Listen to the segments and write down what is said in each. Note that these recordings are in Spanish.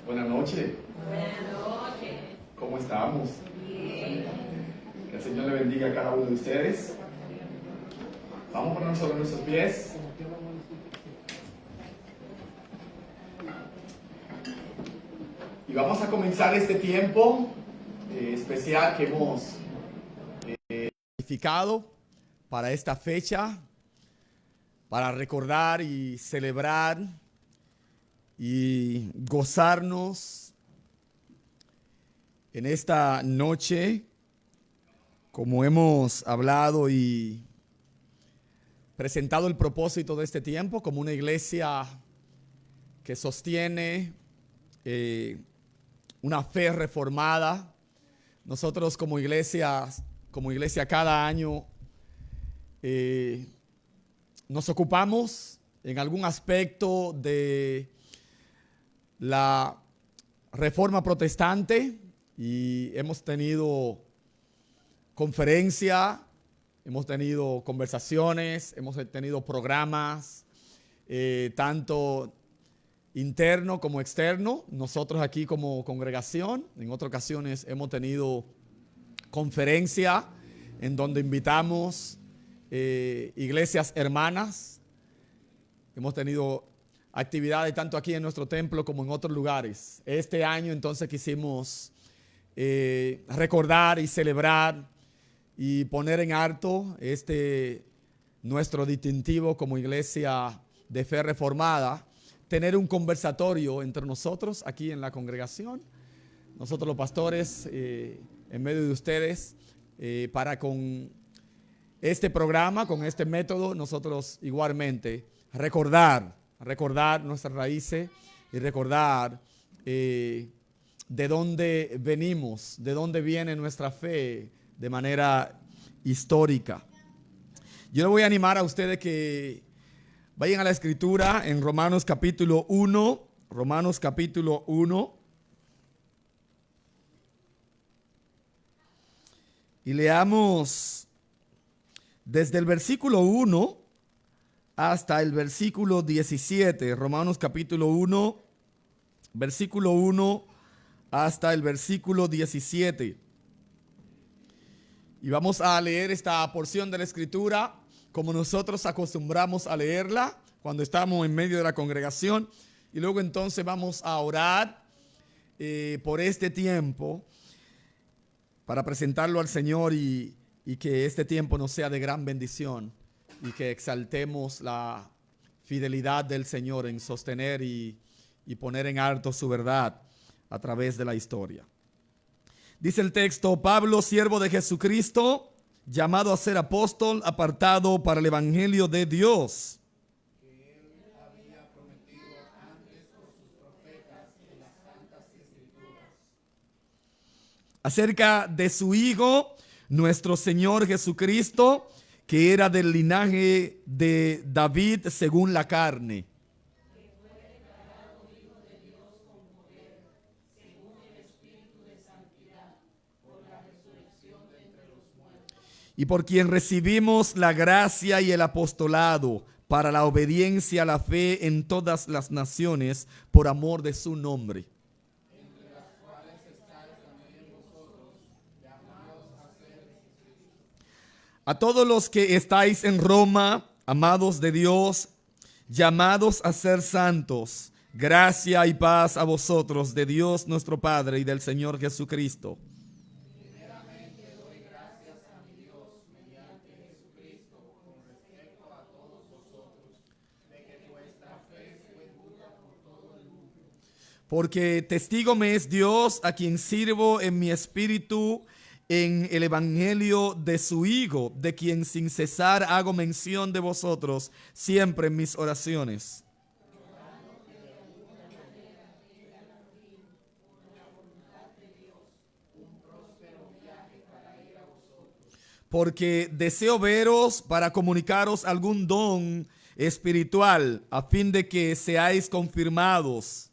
Buenas noches. Buenas noches. ¿Cómo estamos? Bien. Que el Señor le bendiga a cada uno de ustedes. Vamos a ponernos sobre nuestros pies. Y vamos a comenzar este tiempo especial que hemos planificado para esta fecha, para recordar y celebrar y gozarnos en esta noche, como hemos hablado y presentado el propósito de este tiempo como una iglesia que sostiene una fe reformada. Nosotros como iglesia cada año nos ocupamos en algún aspecto de la reforma protestante y hemos tenido conferencia, hemos tenido conversaciones, hemos tenido programas, tanto interno como externo. Nosotros aquí como congregación, en otras ocasiones hemos tenido conferencia en donde invitamos iglesias hermanas. Hemos tenido actividades tanto aquí en nuestro templo como en otros lugares. Este año entonces quisimos recordar y celebrar y poner en alto nuestro distintivo como iglesia de fe reformada, tener un conversatorio entre nosotros aquí en la congregación, nosotros los pastores en medio de ustedes, para con este programa, con este método, nosotros igualmente recordar nuestras raíces y recordar de dónde venimos, de dónde viene nuestra fe de manera histórica. Yo le voy a animar a ustedes que vayan a la escritura en Romanos capítulo 1, Romanos capítulo 1, y leamos desde el versículo 1 hasta el versículo 17, Romanos capítulo 1, versículo 1 hasta el versículo 17. Y vamos a leer esta porción de la escritura como nosotros acostumbramos a leerla cuando estamos en medio de la congregación. Y luego entonces vamos a orar por este tiempo para presentarlo al Señor y que este tiempo nos sea de gran bendición y que exaltemos la fidelidad del Señor en sostener y poner en alto su verdad a través de la historia. Dice el texto: Pablo, siervo de Jesucristo, llamado a ser apóstol, apartado para el evangelio de Dios, que él había prometido antes por sus profetas en las santas escrituras, acerca de su Hijo, nuestro Señor Jesucristo, que era del linaje de David según la carne, y por quien recibimos la gracia y el apostolado para la obediencia a la fe en todas las naciones por amor de su nombre. Entre las cuales estáis también vosotros, llamados a ser. A todos los que estáis en Roma, amados de Dios, llamados a ser santos, gracia y paz a vosotros de Dios nuestro Padre y del Señor Jesucristo. Porque testigo me es Dios, a quien sirvo en mi espíritu en el evangelio de su Hijo, de quien sin cesar hago mención de vosotros siempre en mis oraciones. Porque deseo veros para comunicaros algún don espiritual, a fin de que seáis confirmados.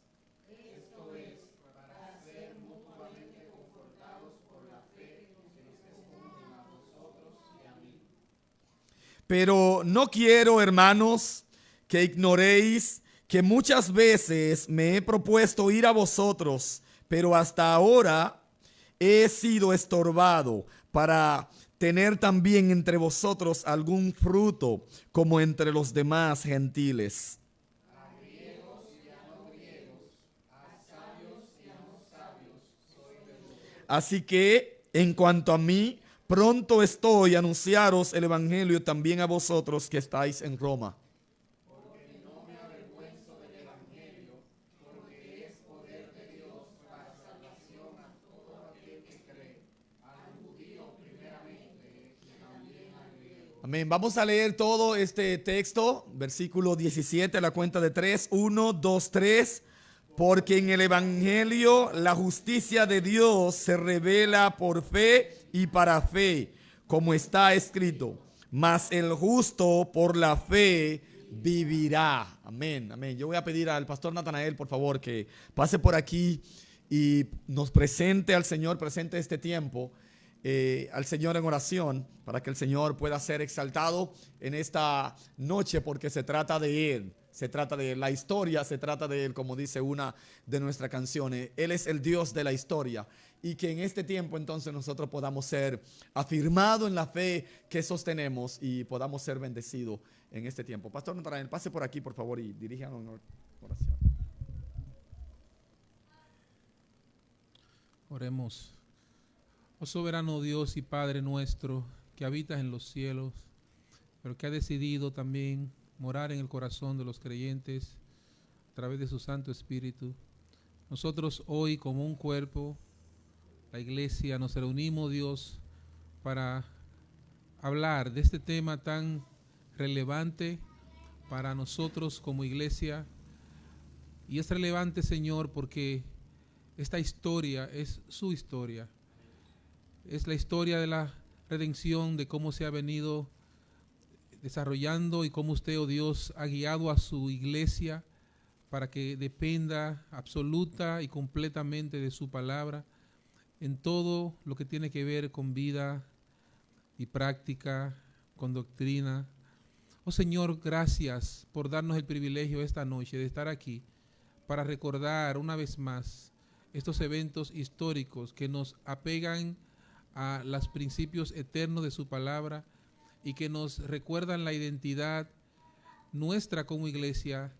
Pero no quiero, hermanos, que ignoréis que muchas veces me he propuesto ir a vosotros, pero hasta ahora he sido estorbado para tener también entre vosotros algún fruto, como entre los demás gentiles. Así que, en cuanto a mí, pronto estoy a anunciaros el evangelio también a vosotros que estáis en Roma. Amén. Vamos a leer todo este texto, versículo 17, a la cuenta de 3, 1, 2, 3. Porque en el evangelio la justicia de Dios se revela por fe y para fe, como está escrito. Mas el justo por la fe vivirá. Amén, amén. Yo voy a pedir al pastor Natanael, por favor, que pase por aquí y nos presente al Señor, presente este tiempo. Al Señor en oración, para que el Señor pueda ser exaltado en esta noche, porque se trata de Él, se trata de la historia, se trata de Él, como dice una de nuestras canciones. Él es el Dios de la historia, y que en este tiempo entonces nosotros podamos ser afirmados en la fe que sostenemos y podamos ser bendecidos en este tiempo. Pastor Natanael, pase por aquí, por favor, y diríjanos en oración. Oremos. Oh soberano Dios y Padre nuestro, que habitas en los cielos, pero que ha decidido también morar en el corazón de los creyentes a través de su Santo Espíritu. Nosotros hoy, como un cuerpo, la iglesia, nos reunimos, Dios, para hablar de este tema tan relevante para nosotros como iglesia. Y es relevante, Señor, porque esta historia es su historia. Es la historia de la redención, de cómo se ha venido desarrollando y cómo usted, oh Dios, ha guiado a su iglesia para que dependa absoluta y completamente de su palabra en todo lo que tiene que ver con vida y práctica, con doctrina. Oh Señor, gracias por darnos el privilegio esta noche de estar aquí para recordar una vez más estos eventos históricos que nos apegan a los principios eternos de su palabra y que nos recuerdan la identidad nuestra como iglesia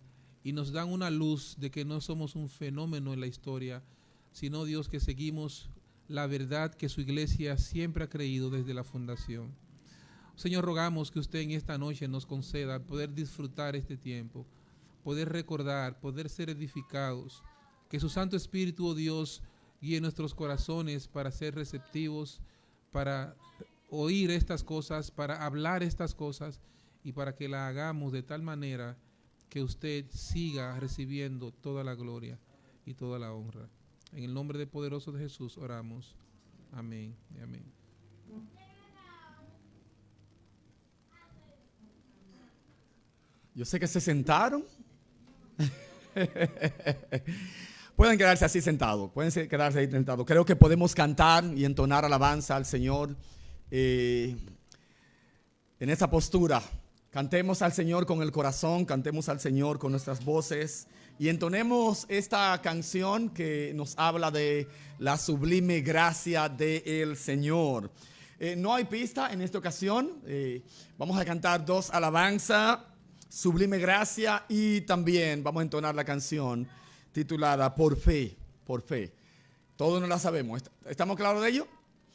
y nos dan una luz de que no somos un fenómeno en la historia, sino, Dios, que seguimos la verdad que su iglesia siempre ha creído desde la fundación. Señor, rogamos que usted en esta noche nos conceda poder disfrutar este tiempo, poder recordar, poder ser edificados, que su Santo Espíritu, oh Dios, guíe nuestros corazones para ser receptivos, para oír estas cosas, para hablar estas cosas y para que la hagamos de tal manera que usted siga recibiendo toda la gloria y toda la honra. En el nombre de poderoso de Jesús oramos. Amén y amén. Yo sé que se sentaron. Pueden quedarse así sentados, pueden quedarse ahí sentados. Creo que podemos cantar y entonar alabanza al Señor en esa postura. Cantemos al Señor con el corazón, cantemos al Señor con nuestras voces y entonemos esta canción que nos habla de la sublime gracia del Señor. No hay pista en esta ocasión. Vamos a cantar dos alabanzas, sublime gracia, y también vamos a entonar la canción titulada Por Fe, por Fe. Todos no la sabemos. ¿Estamos claros de ello?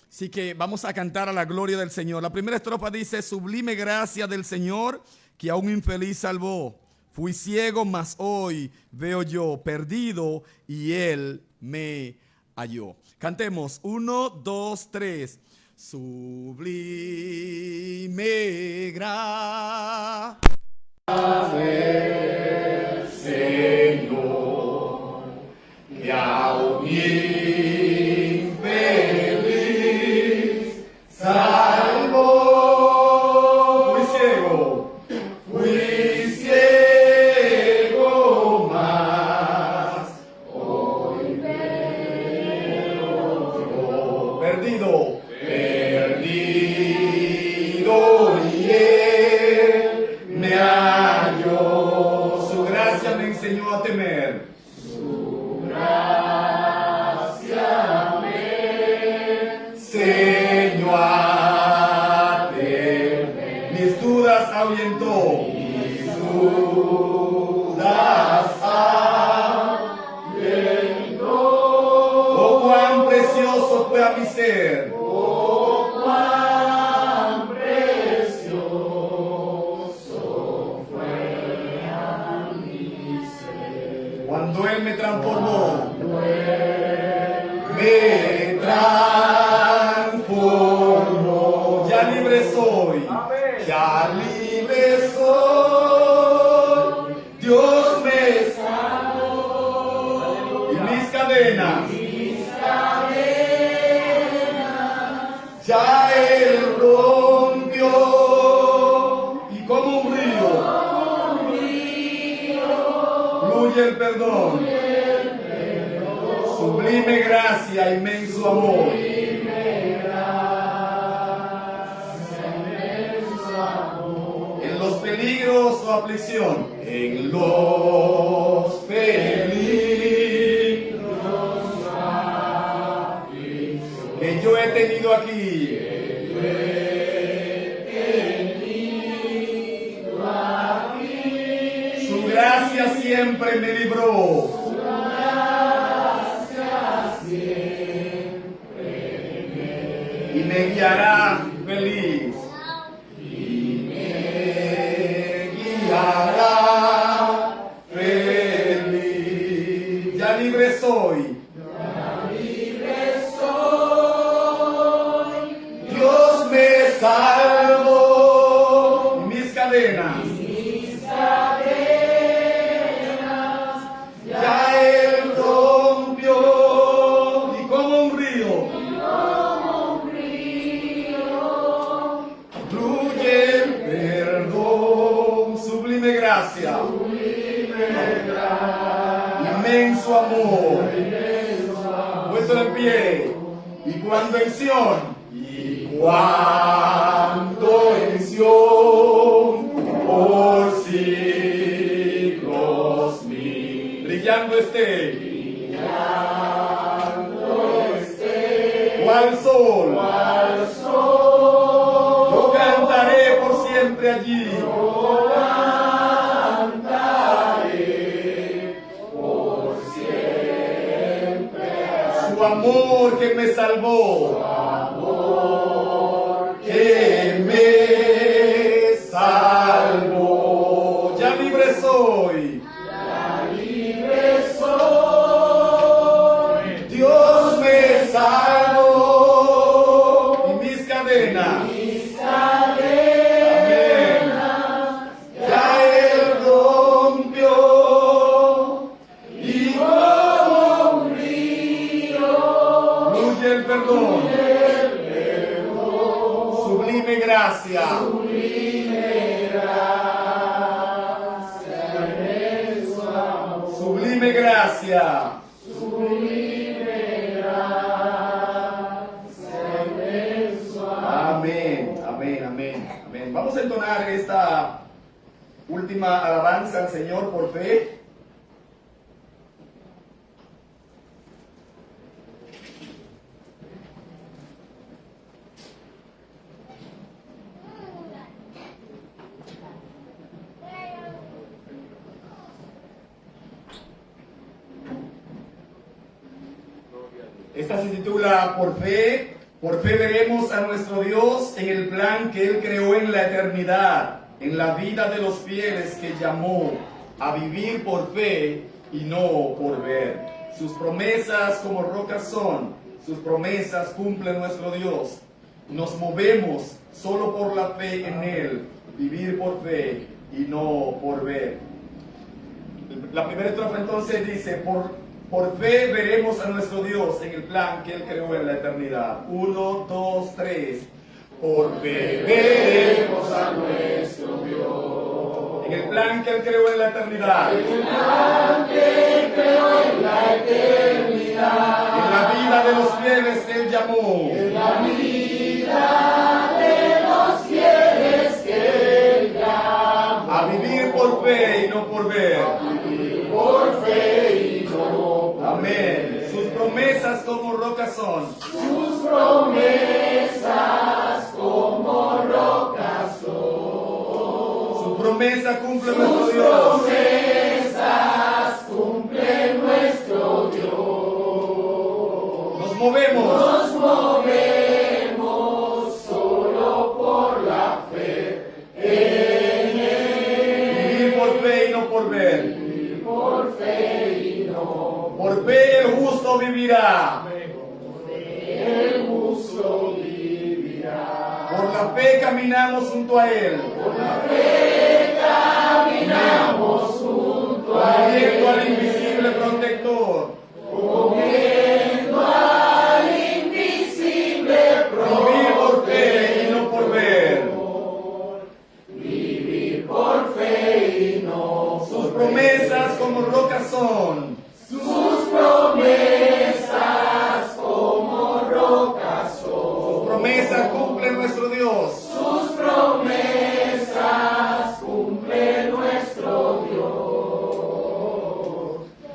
Así que vamos a cantar a la gloria del Señor. La primera estrofa dice: sublime gracia del Señor que a un infeliz salvó. Fui ciego, mas hoy veo yo, perdido, y Él me halló. Cantemos, 1, 2, 3. Sublime gracia del Señor que a un infeliz salvó. Fui ciego, mas hoy veo yo, perdido, y Él me halló. Su gracia me enseñó das aliento. Oh, cuán precioso fue a mi ser. Oh, cuán precioso fue a mi ser. Cuando Él me transformó. Me transformó. Ya libre soy. Ya libre soy. Dios me salvó. Y mis cadenas. Ya Él rompió. Y como un río. Fluye el perdón. Sublime gracia, inmenso amor. En los peligros o aflicción. En los peligros que yo he tenido aquí. Su gracia siempre me libró. Y me guiará feliz. Y me guiará feliz. Ya libre soy. Dios me salvó. Y mis cadenas. Ya Él rompió. Y como un río. Fluye el perdón, sublime gracia, inmenso amor, puesto en pie, y cuando en Sión, por siglos mil, brillando esté, cual sol. Yo cantaré por siempre allí. Su amor que me salvó. Que me salvó. Ya libre soy. Dios me salvó. Y mis cadenas. Sublime gracia. Sublime gracia. Amén, amén, amén, amén. Vamos a entonar esta última alabanza al Señor por fe. Esta se titula Por fe veremos a nuestro Dios en el plan que Él creó en la eternidad, en la vida de los fieles que llamó a vivir por fe y no por ver. Sus promesas como rocas son, sus promesas cumple nuestro Dios. Nos movemos solo por la fe en Él, vivir por fe y no por ver. La primera estrofa entonces dice, por fe veremos a nuestro Dios en el plan que Él creó en la eternidad. 1, 2, 3. Por fe veremos a nuestro Dios en el plan que Él creó en la eternidad. En el plan que Él creó en la eternidad. En la vida de los fieles que Él llamó. En la vida de los fieles que Él llamó. A vivir por fe y no por ver. A vivir por fe y no. Amén. Sus promesas como rocas son. Sus promesas como rocas son. Sus promesa cumple nuestro Dios. Promesas cumple nuestro Dios. Nos movemos. Nos movemos solo por la fe en Él. Vivir por fe y no por ver. Vivir por fe y no Por fe el justo vivirá. el justo vivirá. Por la fe caminamos junto a Él. Por la fe caminamos junto a Cogiendo al Él. invisible protector. Cogiendo al invisible Vivir por fe y no por ver. Vivir por fe y no Sus promesas como rocas son. sus promesas como rocas son. Sus promesas cumple nuestro Dios. Sus promesas cumple nuestro Dios.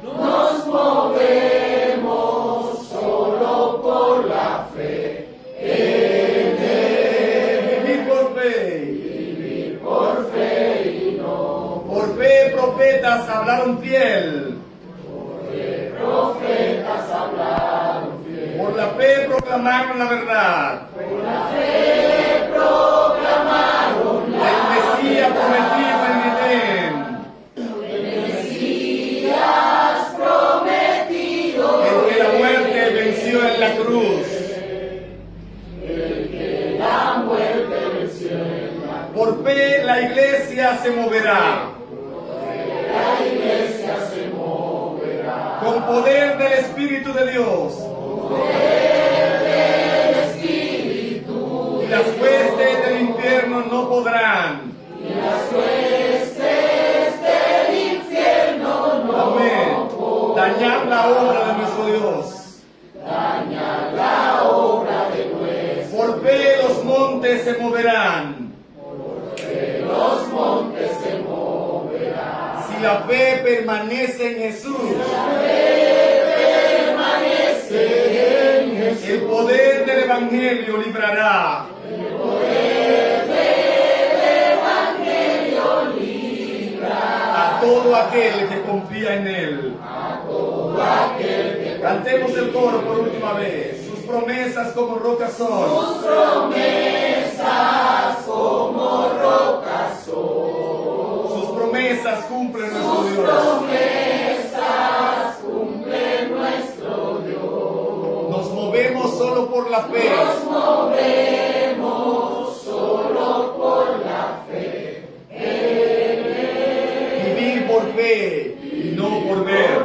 Nos movemos solo por la fe en Él. Vivir por fe. Vivir por fe y no Por fe profetas hablaron fiel. profetas hablaron fiel. Por la fe proclamaron la verdad. Por la fe proclamaron El Mesías prometido en Edén. el Mesías prometido. El que la muerte venció en la cruz. El que la muerte venció en la Por fe la iglesia se moverá. La iglesia se moverá. Con poder del Espíritu de Dios. El Espíritu Y las huestes del infierno no podrán. y las huestes del infierno no Amén. Dañar la obra de nuestro Dios. dañan la obra de nuestro. Por fe los montes se moverán. Los montes se moverán. Si la fe permanece en Jesús. Permanece en Jesús. El poder del Evangelio librará. A todo aquel que confía en Él. Cantemos el coro por última vez. Sus promesas como rocas son. Sus promesas como rocas son. Sus promesas cumplen nuestro Sus Dios. promesas cumple nuestro Dios. Nos movemos solo por la fe. Nos movemos solo por la fe. Vivir por fe y no por ver.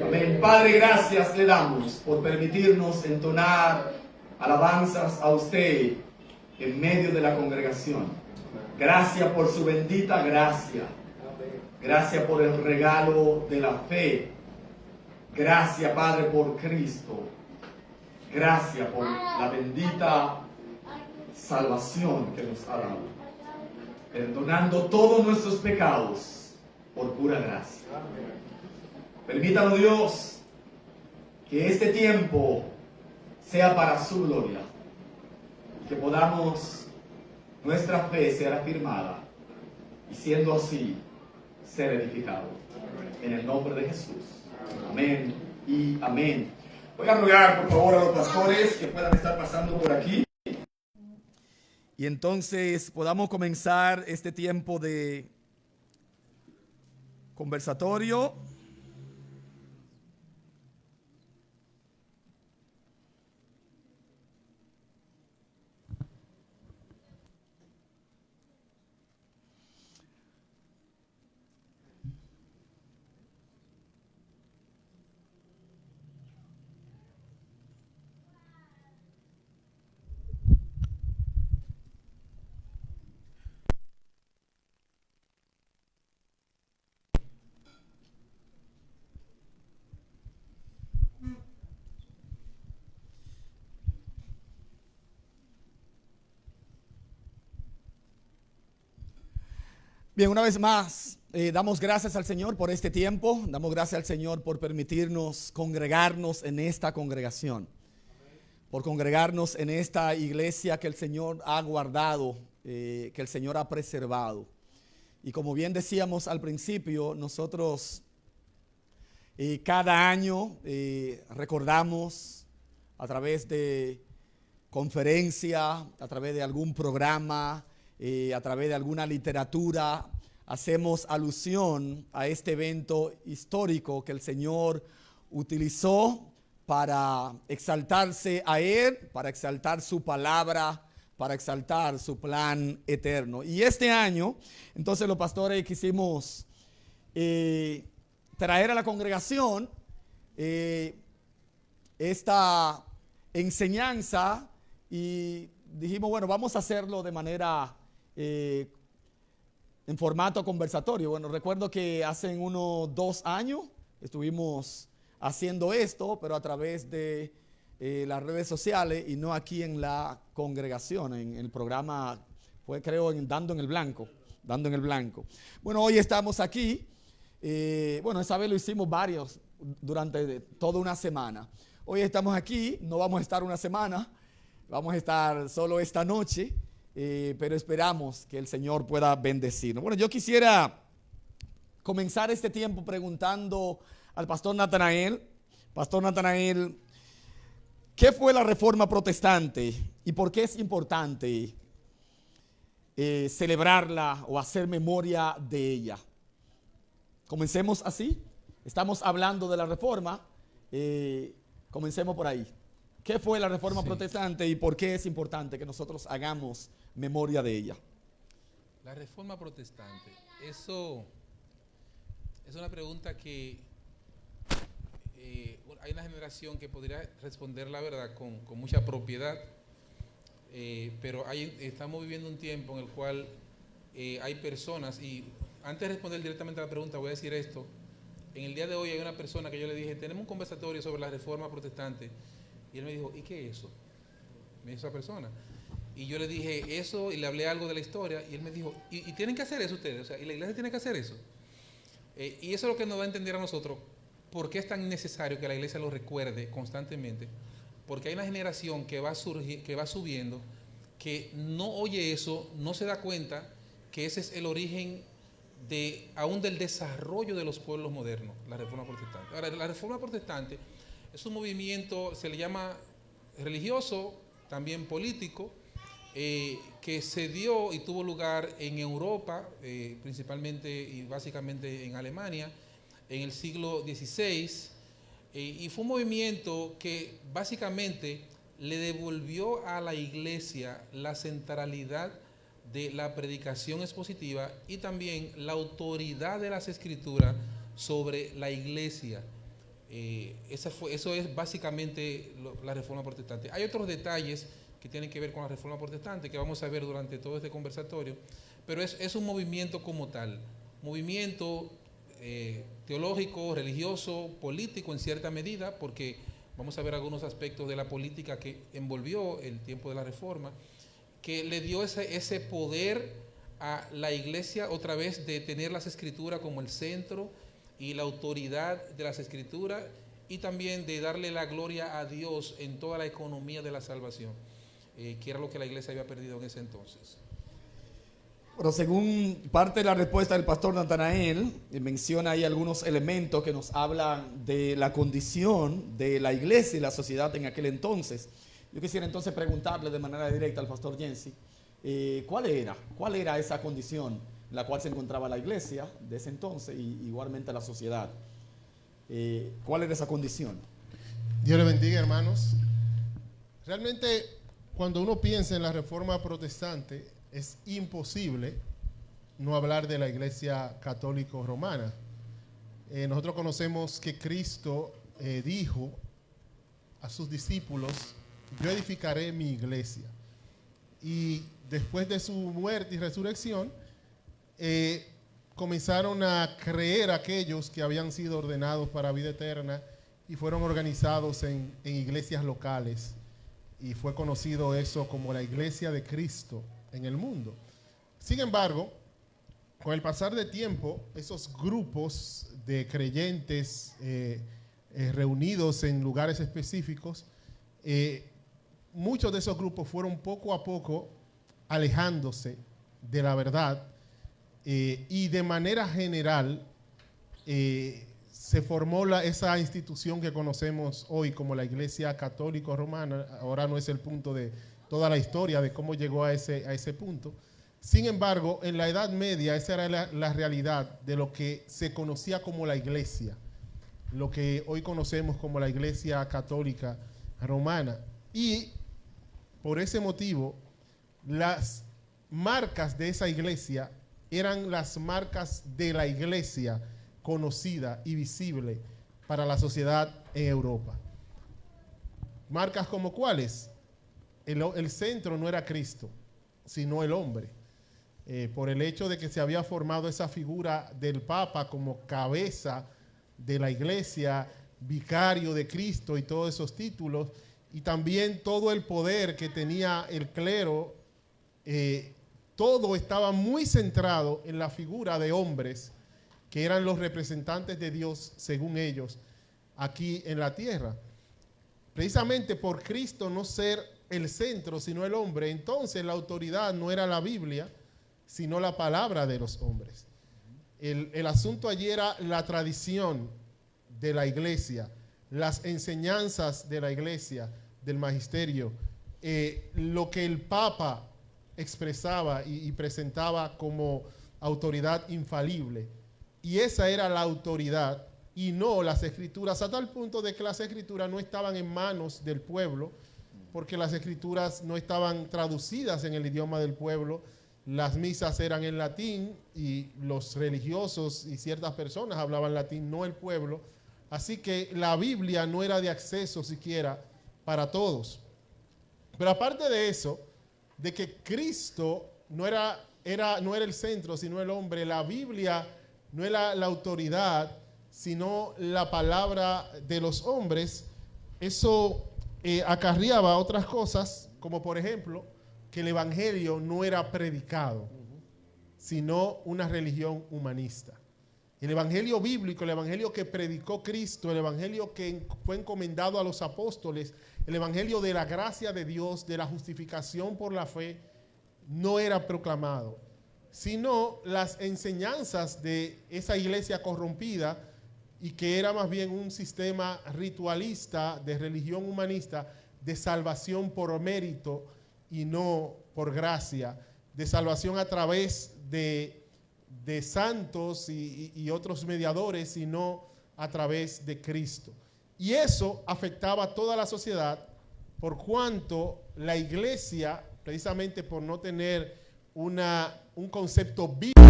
Amén. Padre, gracias le damos por permitirnos entonar alabanzas a usted en medio de la congregación. Gracias por su bendita gracia. Gracias por el regalo de la fe. Gracias, Padre, por Cristo. Gracias por la bendita salvación que nos ha dado. Perdonando todos nuestros pecados por pura gracia. Permítalo, Dios, que este tiempo sea para su gloria. Que podamos, nuestra fe ser afirmada y siendo así, ser edificado. En el nombre de Jesús. Amén y amén. Voy a rogar, por favor, a los pastores que puedan estar pasando por aquí. Y entonces podamos comenzar este tiempo de conversatorio. Bien, una vez más, damos gracias al Señor por este tiempo, damos gracias al Señor por permitirnos congregarnos en esta congregación, por congregarnos en esta iglesia que el Señor ha guardado que el Señor ha preservado. Y como bien decíamos al principio, nosotros cada año recordamos a través de conferencia, a través de algún programa, a través de alguna literatura, hacemos alusión a este evento histórico que el Señor utilizó para exaltarse a Él, para exaltar su palabra, para exaltar su plan eterno. Y este año, entonces los pastores quisimos traer a la congregación esta enseñanza y dijimos, bueno, vamos a hacerlo de manera en formato conversatorio. Bueno, recuerdo que hace unos 2 años estuvimos haciendo esto, pero a través de las redes sociales y no aquí en la congregación, en el programa, fue creo en Dando en el Blanco. Bueno, hoy estamos aquí, bueno, esa vez lo hicimos varios durante toda una semana. Hoy estamos aquí, no vamos a estar una semana, vamos a estar solo esta noche, pero esperamos que el Señor pueda bendecirnos. Bueno, yo quisiera comenzar este tiempo preguntando al pastor Natanael. Pastor Natanael, ¿qué fue la Reforma Protestante y por qué es importante celebrarla o hacer memoria de ella? Comencemos así. Estamos hablando de la Reforma. Comencemos por ahí. ¿Qué fue la Reforma Protestante y por qué es importante que nosotros hagamos memoria de ella? La Reforma Protestante, eso es una pregunta que hay una generación que podría responder la verdad con mucha propiedad, pero estamos viviendo un tiempo en el cual hay personas, y antes de responder directamente a la pregunta voy a decir esto. En el día de hoy hay una persona que yo le dije, tenemos un conversatorio sobre la Reforma Protestante, y él me dijo, ¿y qué es eso? Me dijo esa persona. Y yo le dije eso y le hablé algo de la historia, y él me dijo, ¿y tienen que hacer eso ustedes? O sea, ¿y la iglesia tiene que hacer eso? Y eso es lo que nos da a entender a nosotros por qué es tan necesario que la iglesia lo recuerde constantemente. Porque hay una generación que va subiendo, que no oye eso, no se da cuenta que ese es el origen aún del desarrollo de los pueblos modernos, la Reforma Protestante. Ahora, la Reforma Protestante es un movimiento, se le llama religioso, también político, que se dio y tuvo lugar en Europa, principalmente y básicamente en Alemania, en el siglo XVI, y fue un movimiento que básicamente le devolvió a la iglesia la centralidad de la predicación expositiva y también la autoridad de las escrituras sobre la iglesia. Eso es básicamente la Reforma Protestante. Hay otros detalles que tienen que ver con la Reforma Protestante que vamos a ver durante todo este conversatorio, pero es un movimiento como tal, movimiento teológico, religioso, político en cierta medida, porque vamos a ver algunos aspectos de la política que envolvió el tiempo de la Reforma, que le dio ese poder a la iglesia otra vez de tener las escrituras como el centro y la autoridad de las escrituras, y también de darle la gloria a Dios en toda la economía de la salvación, que era lo que la iglesia había perdido en ese entonces. Pero según parte de la respuesta del pastor Natanael, menciona ahí algunos elementos que nos hablan de la condición de la iglesia y la sociedad en aquel entonces. Yo quisiera entonces preguntarle de manera directa al pastor Jensi, ¿cuál era esa condición en la cual se encontraba la iglesia de ese entonces y igualmente la sociedad? ¿Cuál era esa condición? Dios le bendiga, hermanos. Realmente, cuando uno piensa en la Reforma Protestante, es imposible no hablar de la Iglesia Católica Romana. Nosotros conocemos que Cristo dijo a sus discípulos, yo edificaré mi iglesia. Y después de su muerte y resurrección, comenzaron a creer aquellos que habían sido ordenados para vida eterna y fueron organizados en iglesias locales. Y fue conocido eso como la Iglesia de Cristo en el mundo. Sin embargo, con el pasar del tiempo, esos grupos de creyentes reunidos en lugares específicos, muchos de esos grupos fueron poco a poco alejándose de la verdad, y de manera general se formó esa institución que conocemos hoy como la Iglesia Católica Romana. Ahora no es el punto de toda la historia de cómo llegó a ese punto. Sin embargo, en la Edad Media esa era la realidad de lo que se conocía como la Iglesia, lo que hoy conocemos como la Iglesia Católica Romana. Y por ese motivo, las marcas de esa iglesia eran las marcas de la iglesia conocida y visible para la sociedad en Europa. Marcas como cuáles. El centro no era Cristo, sino el hombre. Por el hecho de que se había formado esa figura del Papa como cabeza de la iglesia, vicario de Cristo y todos esos títulos, y también todo el poder que tenía el clero, todo estaba muy centrado en la figura de hombres que eran los representantes de Dios, según ellos, aquí en la tierra. Precisamente por Cristo no ser el centro, sino el hombre, entonces la autoridad no era la Biblia, sino la palabra de los hombres. El asunto allí era la tradición de la iglesia, las enseñanzas de la iglesia, del magisterio, lo que el Papa expresaba y presentaba como autoridad infalible. Y esa era la autoridad y no las escrituras, a tal punto de que las escrituras no estaban en manos del pueblo, porque las escrituras no estaban traducidas en el idioma del pueblo. Las misas eran en latín y los religiosos y ciertas personas hablaban latín, no el pueblo. Así que la Biblia no era de acceso siquiera para todos. Pero aparte de eso, de que Cristo no era el centro, sino el hombre, la Biblia no era la autoridad, sino la palabra de los hombres. Eso acarreaba otras cosas, como por ejemplo, que el evangelio no era predicado, sino una religión humanista. El evangelio bíblico, el evangelio que predicó Cristo, el evangelio que fue encomendado a los apóstoles, el evangelio de la gracia de Dios, de la justificación por la fe, no era proclamado, sino las enseñanzas de esa iglesia corrompida y que era más bien un sistema ritualista de religión humanista, de salvación por mérito y no por gracia, de salvación a través de santos y otros mediadores, sino a través de Cristo. Y eso afectaba a toda la sociedad, por cuanto la iglesia, precisamente por no tener un concepto bíblico,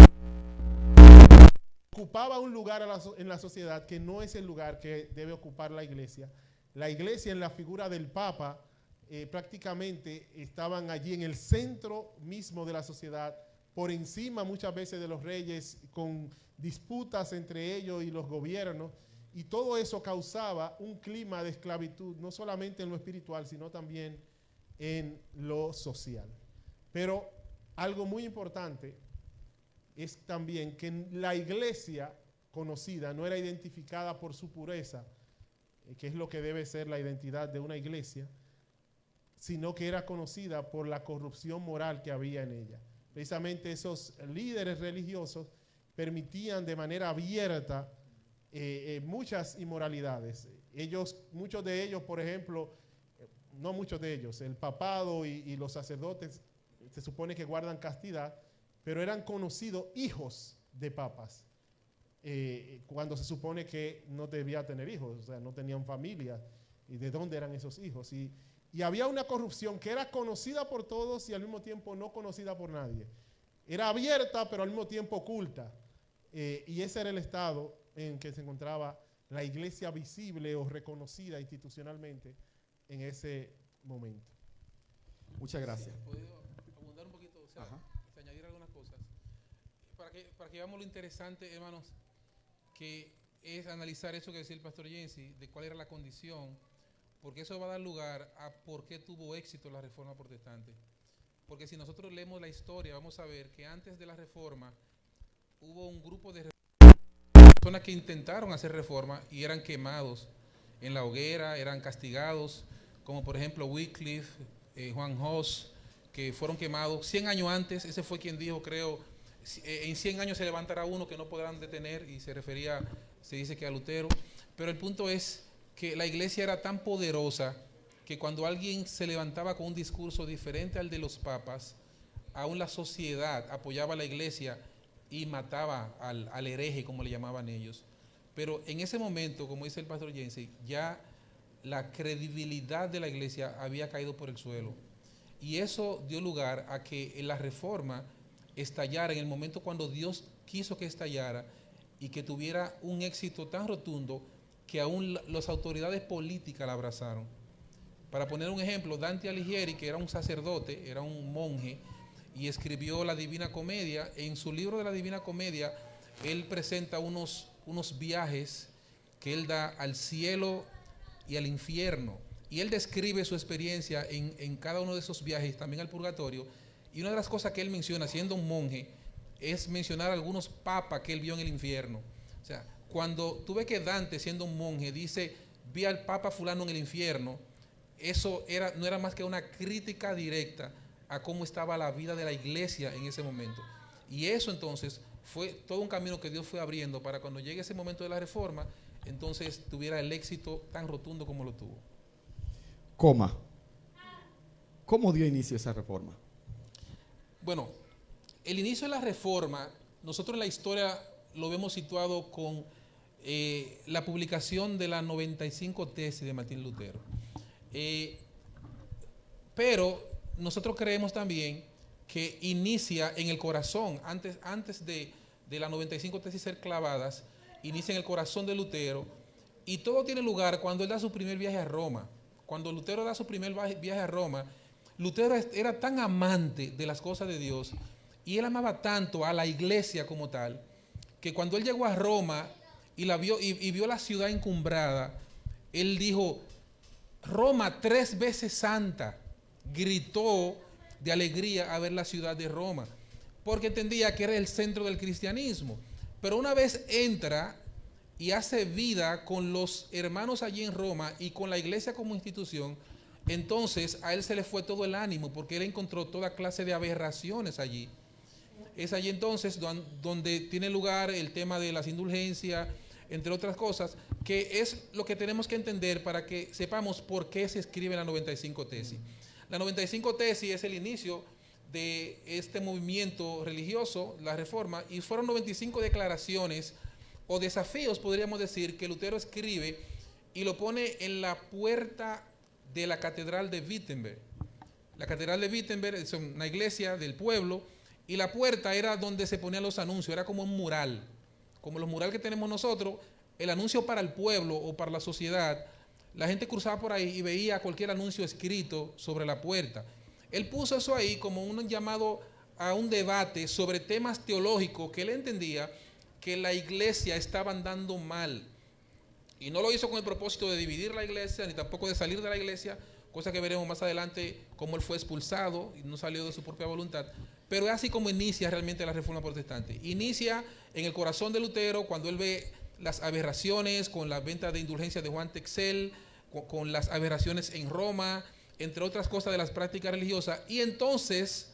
ocupaba un lugar en la sociedad que no es el lugar que debe ocupar la iglesia. La iglesia, en la figura del Papa, prácticamente estaban allí en el centro mismo de la sociedad, por encima muchas veces de los reyes, con disputas entre ellos y los gobiernos, y todo eso causaba un clima de esclavitud, no solamente en lo espiritual, sino también en lo social. Pero algo muy importante es también que la iglesia conocida no era identificada por su pureza, que es lo que debe ser la identidad de una iglesia, sino que era conocida por la corrupción moral que había en ella. Precisamente esos líderes religiosos permitían de manera abierta muchas inmoralidades. Muchos de ellos, por ejemplo, no muchos de ellos, el papado y los sacerdotes se supone que guardan castidad, pero eran conocidos hijos de papas, cuando se supone que no debía tener hijos, o sea, no tenían familia. ¿Y de dónde eran esos hijos? Y había una corrupción que era conocida por todos y al mismo tiempo no conocida por nadie. Era abierta, pero al mismo tiempo oculta. Y ese era el estado en que se encontraba la iglesia visible o reconocida institucionalmente en ese momento. Muchas gracias. ¿Puedo abundar un poquito? O sea, añadir algunas cosas. Para que veamos lo interesante, hermanos, que es analizar eso que decía el pastor Jensi, de cuál era la condición, porque eso va a dar lugar a por qué tuvo éxito la Reforma Protestante. Porque si nosotros leemos la historia, vamos a ver que antes de la Reforma hubo un grupo de personas que intentaron hacer reforma y eran quemados en la hoguera, eran castigados, como por ejemplo Wycliffe, Juan Hus, que fueron quemados. 100 años antes, ese fue quien dijo, creo, en 100 años se levantará uno que no podrán detener, y se dice que a Lutero. Pero el punto es que la iglesia era tan poderosa que cuando alguien se levantaba con un discurso diferente al de los papas, aún la sociedad apoyaba a la iglesia y mataba al hereje, como le llamaban ellos. Pero en ese momento, como dice el pastor Jensen, ya la credibilidad de la iglesia había caído por el suelo. Y eso dio lugar a que la reforma estallara en el momento cuando Dios quiso que estallara y que tuviera un éxito tan rotundo que aún las autoridades políticas la abrazaron. Para poner un ejemplo, Dante Alighieri, que era un sacerdote, era un monje, y escribió la Divina Comedia. En su libro de la Divina Comedia, él presenta unos viajes que él da al cielo y al infierno. Y él describe su experiencia en cada uno de esos viajes, también al purgatorio. Y una de las cosas que él menciona, siendo un monje, es mencionar algunos papas que él vio en el infierno. O sea, cuando tú ves que Dante, siendo un monje, dice, vi al papa fulano en el infierno, eso no era más que una crítica directa a cómo estaba la vida de la iglesia en ese momento. Y eso entonces fue todo un camino que Dios fue abriendo para cuando llegue ese momento de la reforma, entonces tuviera el éxito tan rotundo como lo tuvo. ¿Cómo dio inicio esa reforma? Bueno, el inicio de la reforma, nosotros en la historia lo vemos situado con la publicación de las 95 tesis de Martín Lutero. Pero nosotros creemos también que inicia en el corazón, antes de las 95 tesis ser clavadas, inicia en el corazón de Lutero, y todo tiene lugar cuando él da su primer viaje a Roma. Cuando Lutero da su primer viaje a Roma, Lutero era tan amante de las cosas de Dios, y él amaba tanto a la iglesia como tal, que cuando él llegó a Roma y la vio y vio la ciudad encumbrada, él dijo, Roma 3 veces santa. Gritó de alegría a ver la ciudad de Roma, porque entendía que era el centro del cristianismo. Pero una vez entra y hace vida con los hermanos allí en Roma y con la iglesia como institución, entonces a él se le fue todo el ánimo, porque él encontró toda clase de aberraciones allí. Es allí entonces donde tiene lugar el tema de las indulgencias, entre otras cosas, que es lo que tenemos que entender para que sepamos por qué se escriben las 95 tesis. La 95 tesis es el inicio de este movimiento religioso, la reforma, y fueron 95 declaraciones o desafíos, podríamos decir, que Lutero escribe y lo pone en la puerta de la catedral de Wittenberg. La catedral de Wittenberg es una iglesia del pueblo, y la puerta era donde se ponían los anuncios, era como un mural, como los murales que tenemos nosotros, el anuncio para el pueblo o para la sociedad. La gente cruzaba por ahí y veía cualquier anuncio escrito sobre la puerta. Él puso eso ahí como un llamado a un debate sobre temas teológicos que él entendía que la iglesia estaba andando mal. Y no lo hizo con el propósito de dividir la iglesia, ni tampoco de salir de la iglesia, cosa que veremos más adelante cómo él fue expulsado y no salió de su propia voluntad. Pero es así como inicia realmente la reforma protestante. Inicia en el corazón de Lutero cuando él ve las aberraciones con la venta de indulgencias de Juan Texel, con las aberraciones en Roma, entre otras cosas de las prácticas religiosas, y entonces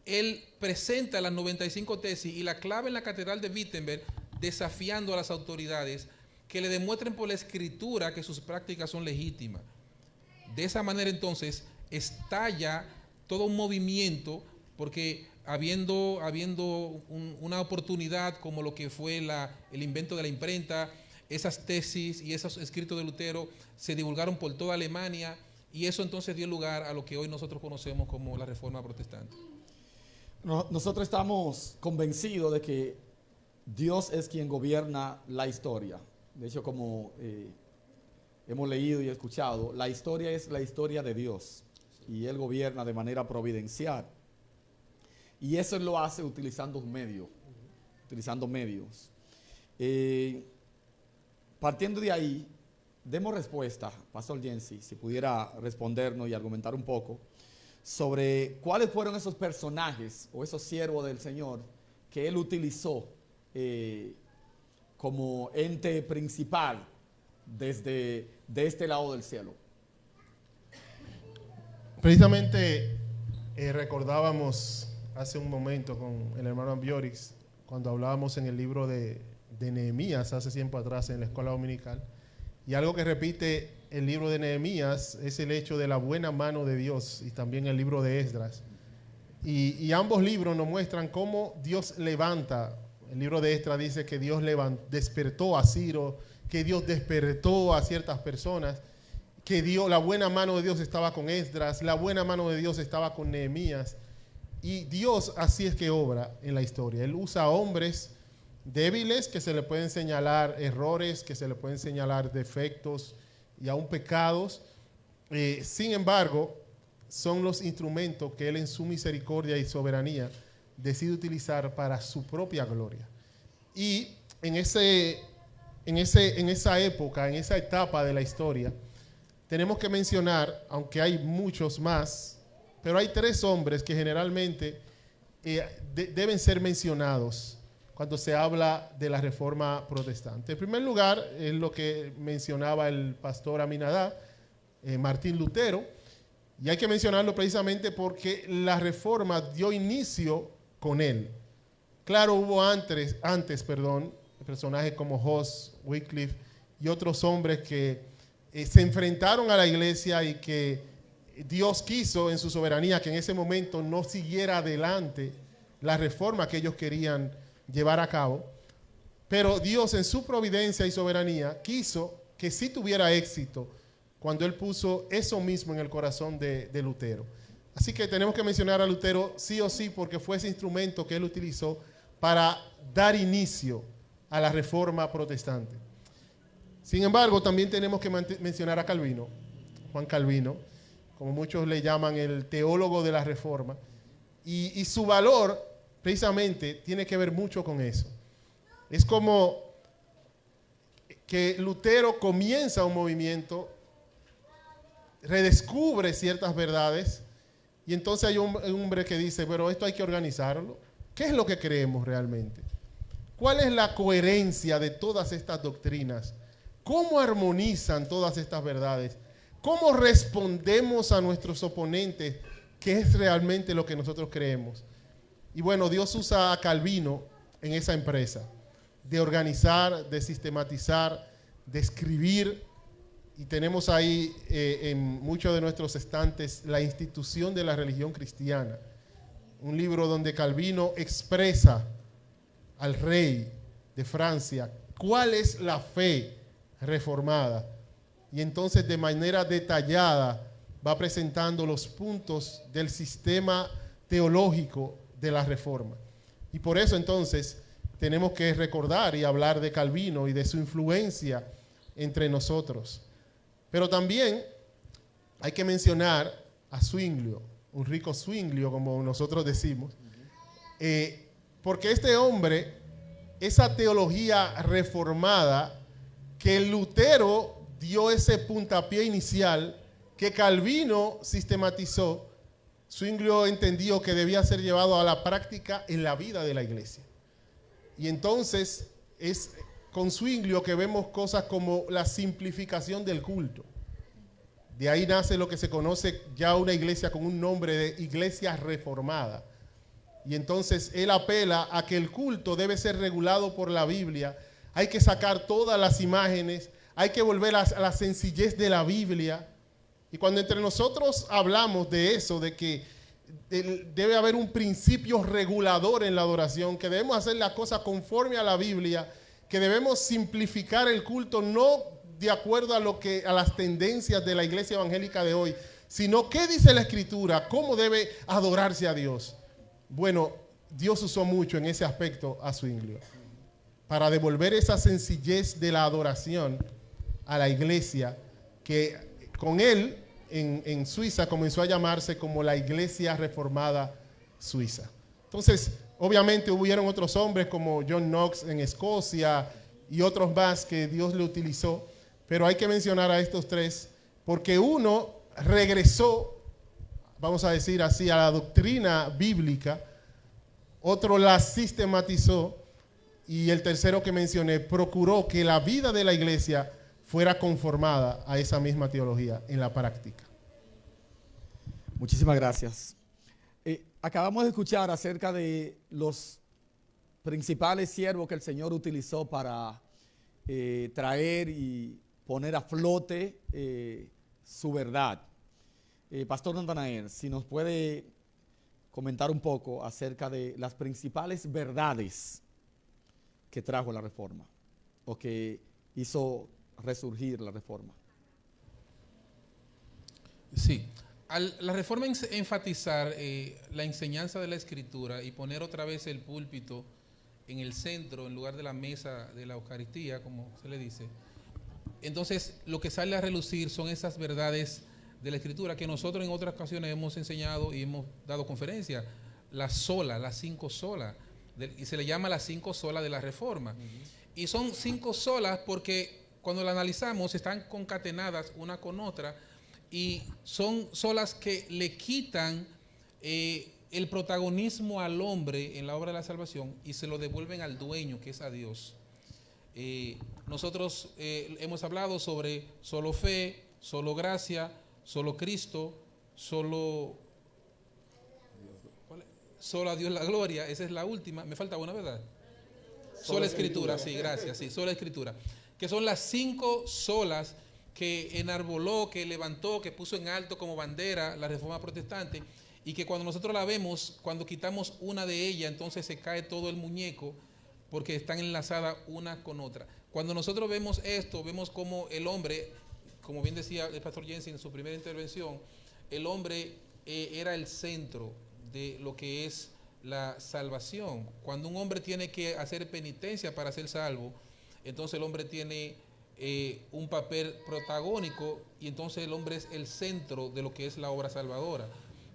él presenta las 95 tesis y la clava en la catedral de Wittenberg, desafiando a las autoridades que le demuestren por la escritura que sus prácticas son legítimas. De esa manera entonces estalla todo un movimiento, porque habiendo una oportunidad como lo que fue el invento de la imprenta, esas tesis y esos escritos de Lutero se divulgaron por toda Alemania, y eso entonces dio lugar a lo que hoy nosotros conocemos como la Reforma Protestante. Nosotros estamos convencidos de que Dios es quien gobierna la historia. De hecho, como hemos leído y escuchado, la historia es la historia de Dios, y Él gobierna de manera providencial. Y eso lo hace utilizando medios. Partiendo de ahí, demos respuesta, Pastor Jensen, si pudiera respondernos y argumentar un poco sobre cuáles fueron esos personajes o esos siervos del Señor que Él utilizó como ente principal de este lado del cielo. Precisamente Recordábamos hace un momento con el hermano Ambiorix, cuando hablábamos en el libro de Nehemías, hace tiempo atrás en la escuela dominical, y algo que repite el libro de Nehemías es el hecho de la buena mano de Dios, y también el libro de Esdras. Y ambos libros nos muestran cómo Dios levanta. El libro de Esdras dice que Dios despertó a Ciro, que Dios despertó a ciertas personas, que la buena mano de Dios estaba con Esdras, la buena mano de Dios estaba con Nehemías. Y Dios así es que obra en la historia. Él usa hombres débiles que se le pueden señalar errores, que se le pueden señalar defectos y aún pecados. Sin embargo, son los instrumentos que Él en su misericordia y soberanía decide utilizar para su propia gloria. Y en esa época, en esa etapa de la historia, tenemos que mencionar, aunque hay muchos más, pero hay 3 hombres que generalmente deben ser mencionados cuando se habla de la Reforma Protestante. En primer lugar, es lo que mencionaba el pastor Aminadá, Martín Lutero, y hay que mencionarlo precisamente porque la Reforma dio inicio con él. Claro, hubo antes, personajes como Huss, Wycliffe y otros hombres que se enfrentaron a la iglesia y que Dios quiso en su soberanía que en ese momento no siguiera adelante la reforma que ellos querían llevar a cabo. Pero Dios en su providencia y soberanía quiso que sí tuviera éxito cuando Él puso eso mismo en el corazón de Lutero. Así que tenemos que mencionar a Lutero sí o sí porque fue ese instrumento que Él utilizó para dar inicio a la Reforma Protestante. Sin embargo, también tenemos que mencionar a Calvino, Juan Calvino, como muchos le llaman el teólogo de la Reforma, y su valor precisamente tiene que ver mucho con eso. Es como que Lutero comienza un movimiento, redescubre ciertas verdades, y entonces hay un hombre que dice, pero esto hay que organizarlo. ¿Qué es lo que creemos realmente? ¿Cuál es la coherencia de todas estas doctrinas? ¿Cómo armonizan todas estas verdades? ¿Cómo respondemos a nuestros oponentes? ¿Qué es realmente lo que nosotros creemos? Y bueno, Dios usa a Calvino en esa empresa, de organizar, de sistematizar, de escribir. Y tenemos ahí en muchos de nuestros estantes la institución de la religión cristiana. Un libro donde Calvino expresa al rey de Francia cuál es la fe reformada. Y entonces de manera detallada va presentando los puntos del sistema teológico de la Reforma. Y por eso entonces tenemos que recordar y hablar de Calvino y de su influencia entre nosotros. Pero también hay que mencionar a Zwinglio, un rico Zwinglio como nosotros decimos, porque este hombre, esa teología reformada que Lutero dio ese puntapié inicial, que Calvino sistematizó, Zwinglio entendió que debía ser llevado a la práctica en la vida de la iglesia. Y entonces es con Zwinglio que vemos cosas como la simplificación del culto. De ahí nace lo que se conoce ya una iglesia con un nombre de iglesia reformada. Y entonces él apela a que el culto debe ser regulado por la Biblia. Hay que sacar todas las imágenes, hay que volver a la sencillez de la Biblia. Y cuando entre nosotros hablamos de eso, de que debe haber un principio regulador en la adoración, que debemos hacer la cosa conforme a la Biblia, que debemos simplificar el culto no de acuerdo a las tendencias de la iglesia evangélica de hoy, sino qué dice la Escritura, cómo debe adorarse a Dios. Bueno, Dios usó mucho en ese aspecto a Zwinglio para devolver esa sencillez de la adoración a la iglesia, que con él en Suiza comenzó a llamarse como la Iglesia Reformada Suiza. Entonces, obviamente hubieron otros hombres como John Knox en Escocia y otros más que Dios le utilizó, pero hay que mencionar a estos 3 porque uno regresó, vamos a decir así, a la doctrina bíblica, otro la sistematizó y el tercero que mencioné procuró que la vida de la iglesia fuera conformada a esa misma teología en la práctica. Muchísimas gracias. Acabamos de escuchar acerca de los principales siervos que el Señor utilizó para traer y poner a flote su verdad. Pastor Natanael, si nos puede comentar un poco acerca de las principales verdades que trajo la Reforma o que hizo resurgir la Reforma. Sí, la Reforma enfatizar la enseñanza de la Escritura y poner otra vez el púlpito en el centro, en lugar de la mesa de la Eucaristía, como se le dice. Entonces, lo que sale a relucir son esas verdades de la Escritura que nosotros en otras ocasiones hemos enseñado y hemos dado conferencias. Las 5 solas, y se le llama las 5 solas de la Reforma. Y son 5 solas porque cuando la analizamos están concatenadas una con otra y son solas que le quitan el protagonismo al hombre en la obra de la salvación y se lo devuelven al dueño, que es a Dios. Nosotros hemos hablado sobre solo fe, solo gracia, solo Cristo, solo a Dios la gloria. Esa es la última. Me falta una, ¿verdad? Sola Escritura, sí, gracias, sí, sola Escritura. Que son las 5 solas que enarboló, que levantó, que puso en alto como bandera la Reforma Protestante, y que cuando nosotros la vemos, cuando quitamos una de ellas, entonces se cae todo el muñeco, porque están enlazadas una con otra. Cuando nosotros vemos esto, vemos como el hombre, como bien decía el pastor Jensen en su primera intervención, el hombre era el centro de lo que es la salvación. Cuando un hombre tiene que hacer penitencia para ser salvo, entonces el hombre tiene un papel protagónico y entonces el hombre es el centro de lo que es la obra salvadora.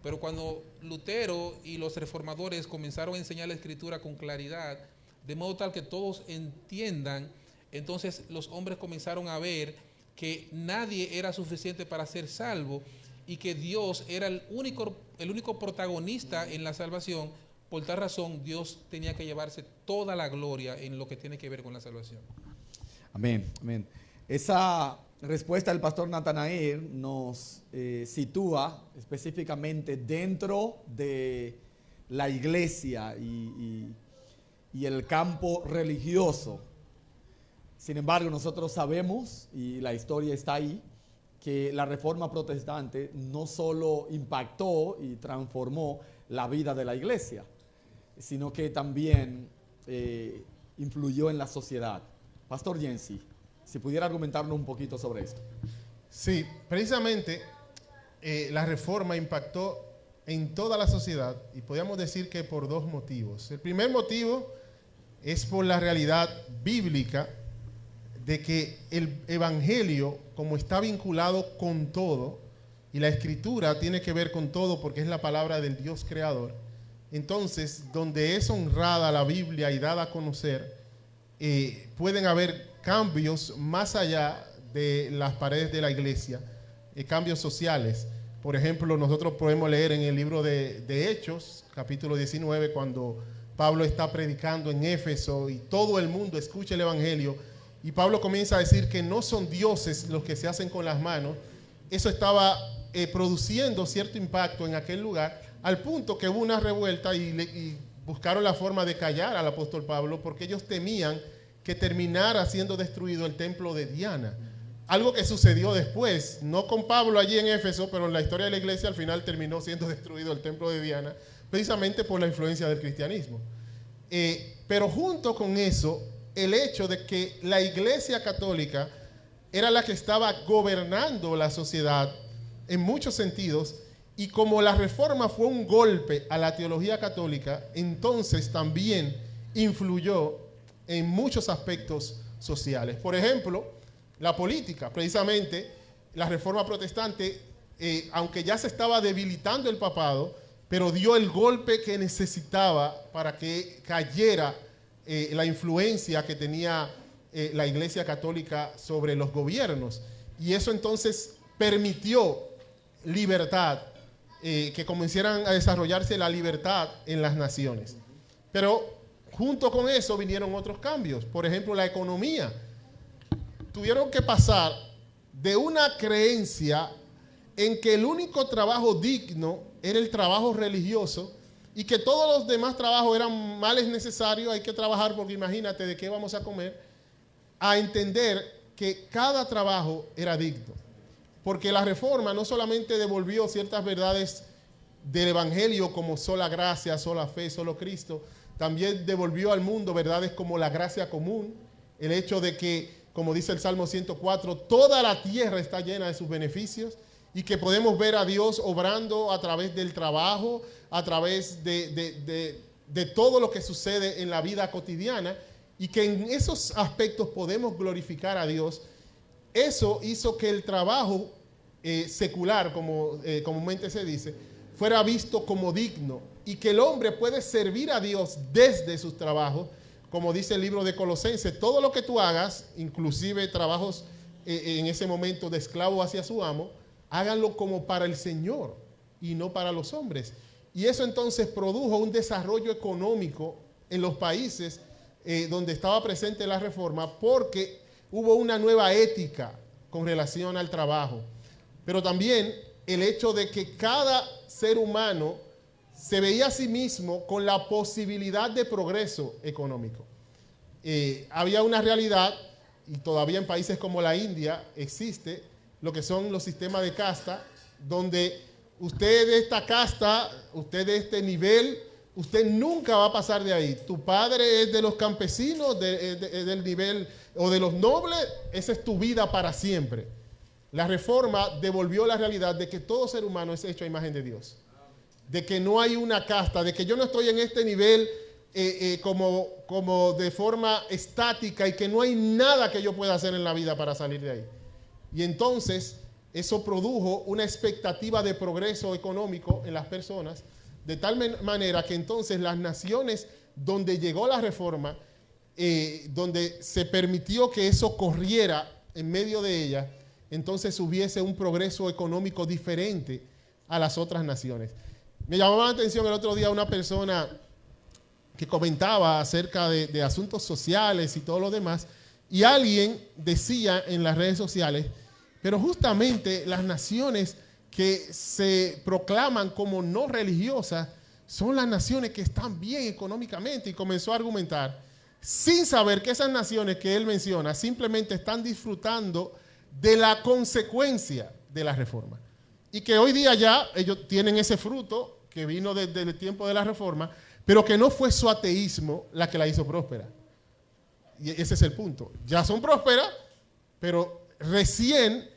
Pero cuando Lutero y los reformadores comenzaron a enseñar la Escritura con claridad, de modo tal que todos entiendan, entonces los hombres comenzaron a ver que nadie era suficiente para ser salvo y que Dios era el único protagonista en la salvación. Por tal razón, Dios tenía que llevarse toda la gloria en lo que tiene que ver con la salvación. Amén, amén. Esa respuesta del pastor Natanael nos sitúa específicamente dentro de la iglesia y el campo religioso. Sin embargo, nosotros sabemos, y la historia está ahí, que la Reforma Protestante no solo impactó y transformó la vida de la iglesia, sino que también influyó en la sociedad. Pastor Jensi, si pudiera argumentarnos un poquito sobre esto. Sí, precisamente la Reforma impactó en toda la sociedad y podríamos decir que por 2 motivos. El primer motivo es por la realidad bíblica de que el Evangelio, como está vinculado con todo, y la Escritura tiene que ver con todo porque es la palabra del Dios creador, entonces donde es honrada la Biblia y dada a conocer, pueden haber cambios más allá de las paredes de la iglesia, cambios sociales. Por ejemplo, nosotros podemos leer en el libro de Hechos, capítulo 19, cuando Pablo está predicando en Éfeso y todo el mundo escucha el Evangelio, y Pablo comienza a decir que no son dioses los que se hacen con las manos. Eso estaba produciendo cierto impacto en aquel lugar, al punto que hubo una revuelta y buscaron la forma de callar al apóstol Pablo porque ellos temían que terminara siendo destruido el templo de Diana. Algo que sucedió después, no con Pablo allí en Éfeso, pero en la historia de la iglesia al final terminó siendo destruido el templo de Diana, precisamente por la influencia del cristianismo. Pero junto con eso, el hecho de que la iglesia católica era la que estaba gobernando la sociedad en muchos sentidos, y como la Reforma fue un golpe a la teología católica, entonces también influyó en muchos aspectos sociales. Por ejemplo, la política. Precisamente la Reforma Protestante, aunque ya se estaba debilitando el papado, pero dio el golpe que necesitaba para que cayera la influencia que tenía la Iglesia Católica sobre los gobiernos. Y eso entonces permitió libertad, que comenzaran a desarrollarse la libertad en las naciones. Pero junto con eso vinieron otros cambios. Por ejemplo, la economía. Tuvieron que pasar de una creencia en que el único trabajo digno era el trabajo religioso y que todos los demás trabajos eran males necesarios, hay que trabajar porque imagínate de qué vamos a comer, a entender que cada trabajo era digno. Porque la Reforma no solamente devolvió ciertas verdades del Evangelio como sola gracia, sola fe, solo Cristo, también devolvió al mundo verdades como la gracia común, el hecho de que, como dice el Salmo 104, toda la tierra está llena de sus beneficios y que podemos ver a Dios obrando a través del trabajo, a través de todo lo que sucede en la vida cotidiana y que en esos aspectos podemos glorificar a Dios. Eso hizo que el trabajo secular, como comúnmente se dice, fuera visto como digno y que el hombre puede servir a Dios desde sus trabajos, como dice el libro de Colosenses, todo lo que tú hagas, inclusive trabajos en ese momento de esclavo hacia su amo, háganlo como para el Señor y no para los hombres. Y eso entonces produjo un desarrollo económico en los países donde estaba presente la Reforma, porque hubo una nueva ética con relación al trabajo. Pero también el hecho de que cada ser humano se veía a sí mismo con la posibilidad de progreso económico. Había una realidad, y todavía en países como la India existe, lo que son los sistemas de casta, donde usted de esta casta, usted de este nivel, usted nunca va a pasar de ahí. Tu padre es de los campesinos, del nivel, o de los nobles, esa es tu vida para siempre. La Reforma devolvió la realidad de que todo ser humano es hecho a imagen de Dios. De que no hay una casta, de que yo no estoy en este nivel como de forma estática y que no hay nada que yo pueda hacer en la vida para salir de ahí. Y entonces eso produjo una expectativa de progreso económico en las personas, de tal manera que entonces las naciones donde llegó la Reforma, donde se permitió que eso corriera en medio de ellas, entonces hubiese un progreso económico diferente a las otras naciones. Me llamó la atención el otro día una persona que comentaba acerca de asuntos sociales y todo lo demás, y alguien decía en las redes sociales, pero justamente las naciones que se proclaman como no religiosas son las naciones que están bien económicamente, y comenzó a argumentar sin saber que esas naciones que él menciona simplemente están disfrutando de la consecuencia de la Reforma y que hoy día ya ellos tienen ese fruto que vino desde el tiempo de la Reforma, pero que no fue su ateísmo la que la hizo próspera. Y ese es el punto. Ya son prósperas, pero recién,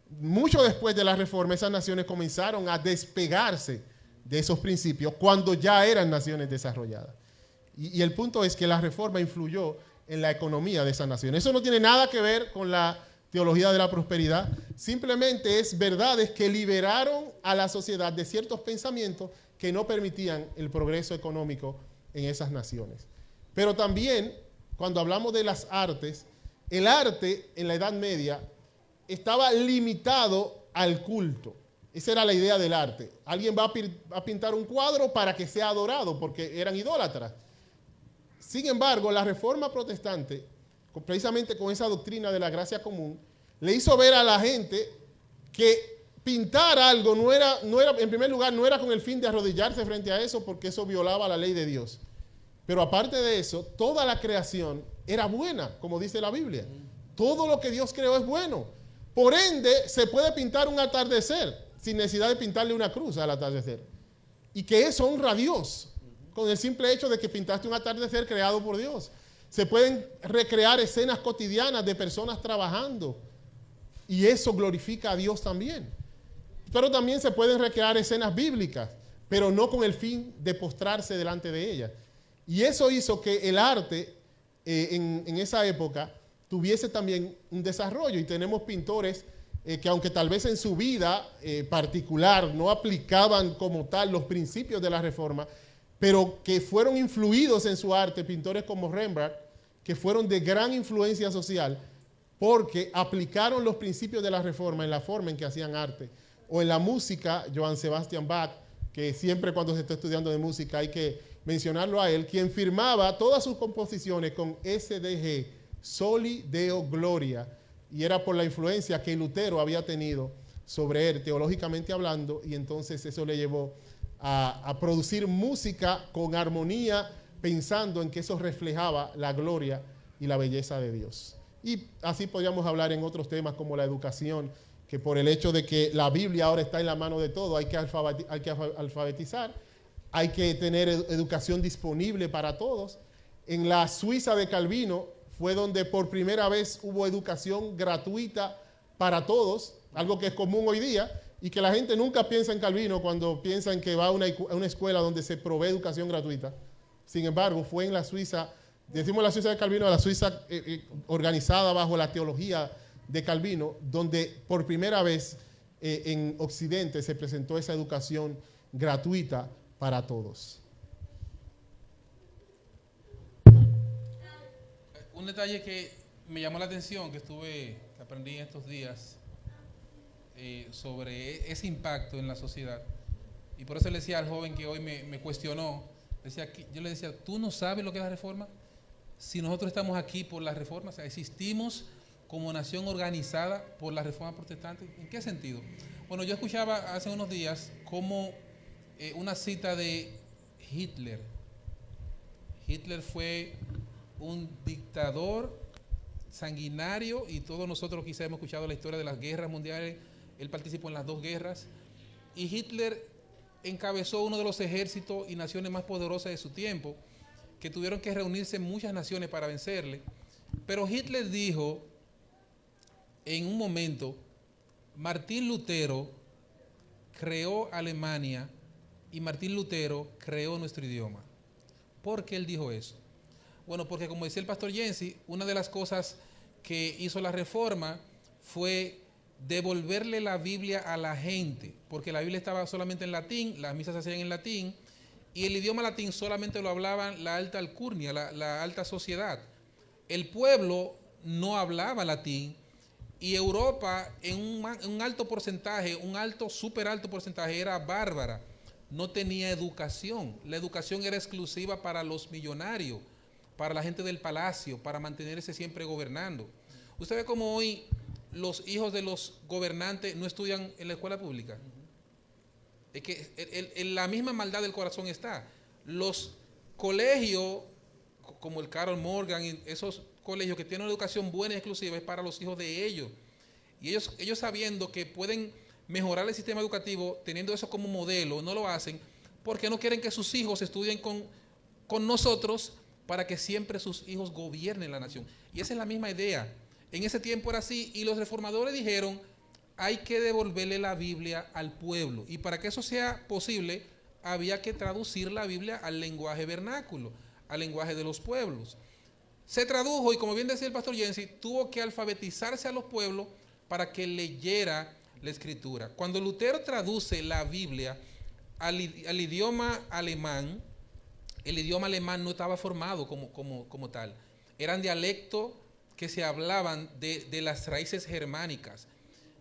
mucho después de la Reforma, esas naciones comenzaron a despegarse de esos principios cuando ya eran naciones desarrolladas. Y el punto es que la Reforma influyó en la economía de esas naciones. Eso no tiene nada que ver con la teología de la prosperidad, simplemente es verdades que liberaron a la sociedad de ciertos pensamientos que no permitían el progreso económico en esas naciones. Pero también, cuando hablamos de las artes, el arte en la Edad Media estaba limitado al culto. Esa era la idea del arte. Alguien va a pintar un cuadro para que sea adorado, porque eran idólatras. Sin embargo, la Reforma Protestante, precisamente con esa doctrina de la gracia común, le hizo ver a la gente que pintar algo no era, en primer lugar, no era con el fin de arrodillarse frente a eso, porque eso violaba la ley de Dios. Pero aparte de eso, toda la creación era buena, como dice la Biblia. Todo lo que Dios creó es bueno. Por ende, se puede pintar un atardecer sin necesidad de pintarle una cruz al atardecer. Y que eso honra a Dios, con el simple hecho de que pintaste un atardecer creado por Dios. Se pueden recrear escenas cotidianas de personas trabajando y eso glorifica a Dios también. Pero también se pueden recrear escenas bíblicas, pero no con el fin de postrarse delante de ellas. Y eso hizo que el arte en esa época tuviese también un desarrollo. Y tenemos pintores que aunque tal vez en su vida particular no aplicaban como tal los principios de la Reforma, pero que fueron influidos en su arte, pintores como Rembrandt, que fueron de gran influencia social porque aplicaron los principios de la Reforma en la forma en que hacían arte. O en la música, Johann Sebastian Bach, que siempre cuando se está estudiando de música hay que mencionarlo a él, quien firmaba todas sus composiciones con SDG, Soli Deo Gloria, y era por la influencia que Lutero había tenido sobre él, teológicamente hablando, y entonces eso le llevó a producir música con armonía, pensando en que eso reflejaba la gloria y la belleza de Dios. Y así podríamos hablar en otros temas como la educación, que por el hecho de que la Biblia ahora está en la mano de todo, hay que alfabetizar, hay que tener educación disponible para todos. En la Suiza de Calvino fue donde por primera vez hubo educación gratuita para todos, algo que es común hoy día, y que la gente nunca piensa en Calvino cuando piensa en que va a una escuela donde se provee educación gratuita. Sin embargo, fue en la Suiza, decimos la Suiza de Calvino, la Suiza organizada bajo la teología de Calvino, donde por primera vez en Occidente se presentó esa educación gratuita para todos. Un detalle que me llamó la atención, que aprendí en estos días, sobre ese impacto en la sociedad, y por eso le decía al joven que hoy me cuestionó, yo le decía, ¿tú no sabes lo que es la reforma? Si nosotros estamos aquí por la reforma, o sea, existimos como nación organizada por la reforma protestante. ¿En qué sentido? Bueno, yo escuchaba hace unos días como una cita de Hitler. Hitler fue un dictador sanguinario, y todos nosotros quizás hemos escuchado la historia de las guerras mundiales. Él participó en las 2 guerras, y Hitler encabezó uno de los ejércitos y naciones más poderosas de su tiempo, que tuvieron que reunirse muchas naciones para vencerle. Pero Hitler dijo en un momento, Martín Lutero creó Alemania y Martín Lutero creó nuestro idioma. ¿Por qué él dijo eso? Bueno, porque como decía el pastor Jensi, una de las cosas que hizo la reforma fue devolverle la Biblia a la gente, porque la Biblia estaba solamente en latín, las misas se hacían en latín, y el idioma latín solamente lo hablaban la alta alcurnia, la alta sociedad. El pueblo no hablaba latín, y Europa en un alto porcentaje, súper alto porcentaje, era bárbara, no tenía educación. La educación era exclusiva para los millonarios, para la gente del palacio, para mantenerse siempre gobernando. Usted ve cómo hoy los hijos de los gobernantes no estudian en la escuela pública. Es que en la misma maldad del corazón está. Los colegios, como el Carol Morgan, esos colegios que tienen una educación buena y exclusiva, es para los hijos de ellos. Y ellos sabiendo que pueden mejorar el sistema educativo, teniendo eso como modelo, no lo hacen, porque no quieren que sus hijos estudien con nosotros, para que siempre sus hijos gobiernen la nación. Y esa es la misma idea. En ese tiempo era así, y los reformadores dijeron, hay que devolverle la Biblia al pueblo. Y para que eso sea posible, había que traducir la Biblia al lenguaje vernáculo, al lenguaje de los pueblos. Se tradujo, y como bien decía el pastor Jensi, tuvo que alfabetizarse a los pueblos para que leyera la escritura. Cuando Lutero traduce la Biblia al idioma alemán, el idioma alemán no estaba formado como tal. Eran dialectos que se hablaban de las raíces germánicas.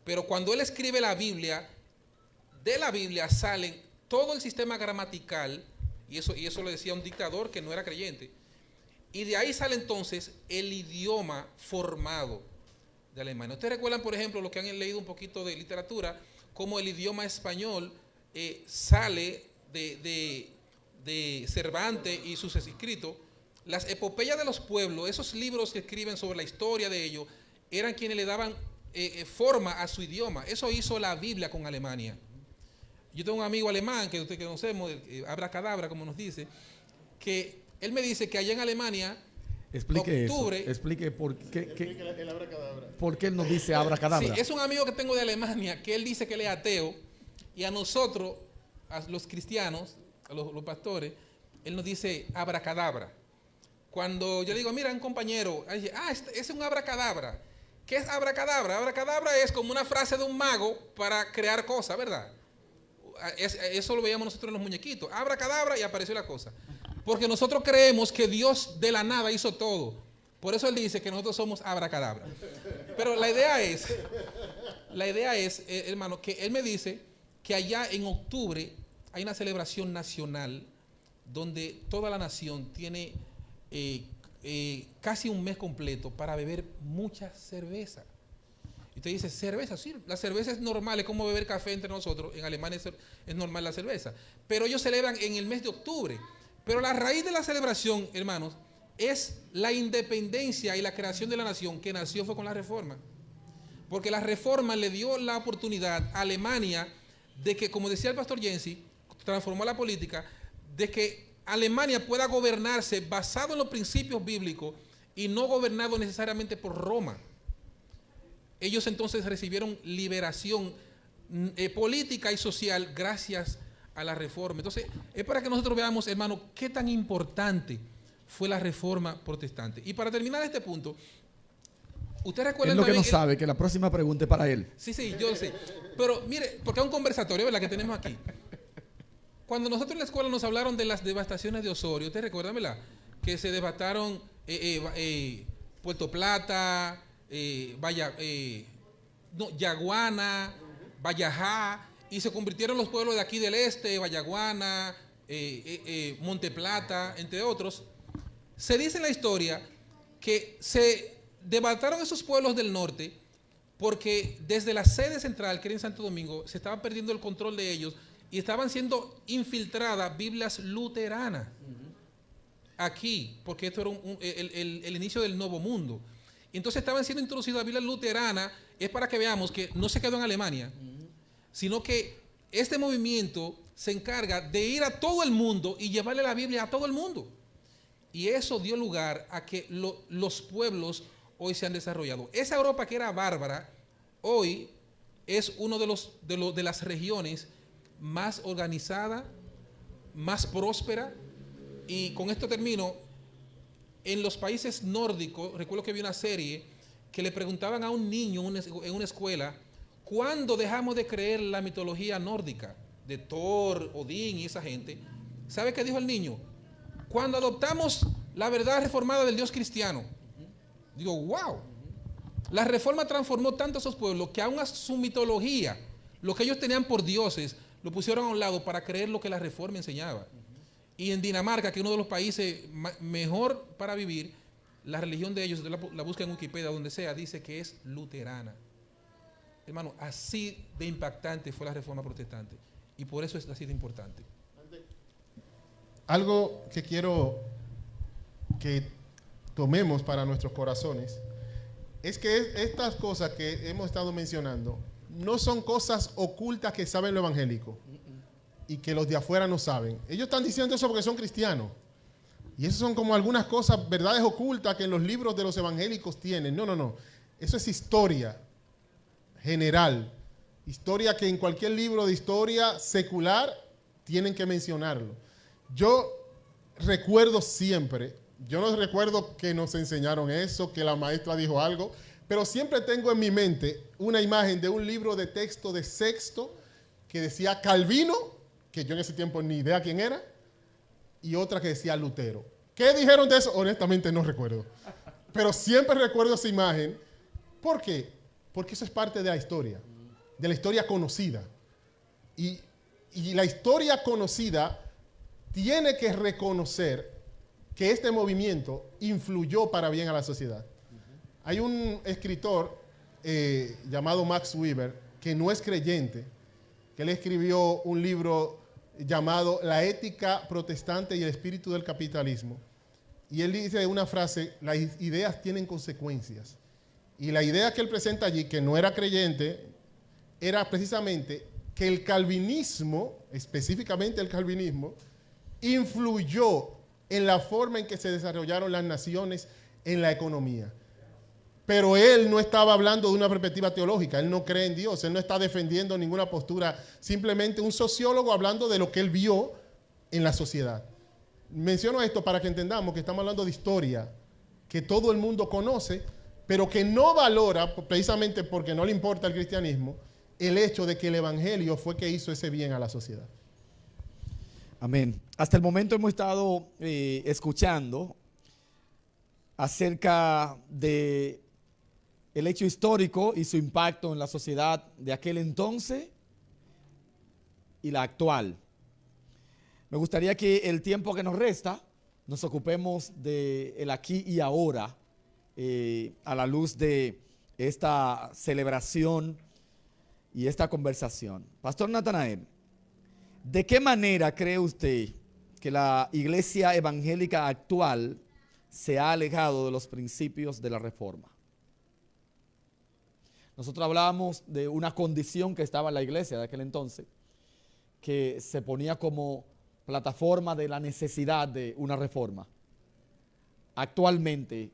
Pero cuando él escribe la Biblia, de la Biblia salen todo el sistema gramatical, y eso lo decía un dictador que no era creyente, y de ahí sale entonces el idioma formado de Alemania. Ustedes recuerdan, por ejemplo, lo que han leído un poquito de literatura, cómo el idioma español sale de Cervantes y sus escritos. Las epopeyas de los pueblos, esos libros que escriben sobre la historia de ellos, eran quienes le daban forma a su idioma. Eso hizo la Biblia con Alemania. Yo tengo un amigo alemán que ustedes conocemos, Abracadabra, como nos dice, que él me dice que allá en Alemania, explique octubre, eso. Explique por qué, el abracadabra. ¿Por qué él nos dice abracadabra? Sí, es un amigo que tengo de Alemania, que él dice que él es ateo, y a nosotros, a los cristianos, a los pastores, él nos dice abracadabra. Cuando yo le digo, mira, un compañero, dice, es un abracadabra. ¿Qué es abracadabra? Abracadabra es como una frase de un mago para crear cosas, ¿verdad? Eso lo veíamos nosotros en los muñequitos. Abracadabra y apareció la cosa. Porque nosotros creemos que Dios de la nada hizo todo. Por eso él dice que nosotros somos abracadabra. Pero la idea es, hermano, que él me dice que allá en octubre hay una celebración nacional donde toda la nación tiene casi un mes completo para beber mucha cerveza. Y usted dice, cerveza, sí, la cerveza es normal, es como beber café entre nosotros. En Alemania es normal la cerveza. Pero ellos celebran en el mes de octubre. Pero la raíz de la celebración, hermanos, es la independencia y la creación de la nación, que nació fue con la Reforma. Porque la Reforma le dio la oportunidad a Alemania de que, como decía el pastor Jensi, transformó la política, de que Alemania pueda gobernarse basado en los principios bíblicos y no gobernado necesariamente por Roma. Ellos entonces recibieron liberación política y social gracias a la Reforma. Entonces, es para que nosotros veamos, hermano, qué tan importante fue la Reforma protestante. Y para terminar este punto, ¿usted recuerda? Es lo que no sabe, que la próxima pregunta es para él. Sí, yo sé. Pero mire, porque es un conversatorio, ¿verdad?, que tenemos aquí. Cuando nosotros en la escuela nos hablaron de las devastaciones de Osorio, ¿usted recuerda, verdad? Que se devastaron Puerto Plata, Yaguana, Vallajá, y se convirtieron los pueblos de aquí del este, Vallaguana, Monte Plata, entre otros. Se dice en la historia que se devastaron esos pueblos del norte porque desde la sede central, que era en Santo Domingo, se estaba perdiendo el control de ellos y estaban siendo infiltradas Biblias luteranas aquí, porque esto era el inicio del Nuevo Mundo. Entonces estaban siendo introducidas Biblias luteranas. Es para que veamos que no se quedó en Alemania, sino que este movimiento se encarga de ir a todo el mundo y llevarle la Biblia a todo el mundo. Y eso dio lugar a que los pueblos hoy se han desarrollado. Esa Europa que era bárbara, hoy es uno de las regiones más organizada, más próspera. Y con esto termino. En los países nórdicos, recuerdo que vi una serie que le preguntaban a un niño en una escuela, ¿cuándo dejamos de creer la mitología nórdica de Thor, Odín y esa gente? ¿Sabe qué dijo el niño? Cuando adoptamos la verdad reformada del Dios cristiano. Digo, wow. La reforma transformó tanto a esos pueblos que aún a su mitología, lo que ellos tenían por dioses, lo pusieron a un lado para creer lo que la reforma enseñaba. Y en Dinamarca, que es uno de los países mejor para vivir, la religión de ellos, usted la busca en Wikipedia, donde sea, dice que es luterana. Hermano, así de impactante fue la reforma protestante. Y por eso es así de importante. Algo que quiero que tomemos para nuestros corazones es que estas cosas que hemos estado mencionando no son cosas ocultas que saben lo evangélico y que los de afuera no saben. Ellos están diciendo eso porque son cristianos. Y eso son como algunas cosas, verdades ocultas que en los libros de los evangélicos tienen. No. Eso es historia general. Historia que en cualquier libro de historia secular tienen que mencionarlo. Yo recuerdo siempre, yo no recuerdo que nos enseñaron eso, que la maestra dijo algo, pero siempre tengo en mi mente una imagen de un libro de texto de sexto que decía Calvino, que yo en ese tiempo ni idea quién era, y otra que decía Lutero. ¿Qué dijeron de eso? Honestamente no recuerdo. Pero siempre recuerdo esa imagen. ¿Por qué? Porque eso es parte de la historia conocida. Y la historia conocida tiene que reconocer que este movimiento influyó para bien a la sociedad. Hay un escritor llamado Max Weber, que no es creyente, que él escribió un libro llamado La ética protestante y el espíritu del capitalismo. Y él dice una frase, las ideas tienen consecuencias. Y la idea que él presenta allí, que no era creyente, era precisamente que el calvinismo, específicamente el calvinismo, influyó en la forma en que se desarrollaron las naciones en la economía. Pero él no estaba hablando de una perspectiva teológica, él no cree en Dios, él no está defendiendo ninguna postura, simplemente un sociólogo hablando de lo que él vio en la sociedad. Menciono esto para que entendamos que estamos hablando de historia que todo el mundo conoce, pero que no valora, precisamente porque no le importa el cristianismo, el hecho de que el evangelio fue que hizo ese bien a la sociedad. Amén. Hasta el momento hemos estado escuchando acerca de el hecho histórico y su impacto en la sociedad de aquel entonces y la actual. Me gustaría que el tiempo que nos resta nos ocupemos de el aquí y ahora a la luz de esta celebración y esta conversación. Pastor Natanael, ¿de qué manera cree usted que la iglesia evangélica actual se ha alejado de los principios de la Reforma? Nosotros hablábamos de una condición que estaba en la iglesia de aquel entonces, que se ponía como plataforma de la necesidad de una reforma. Actualmente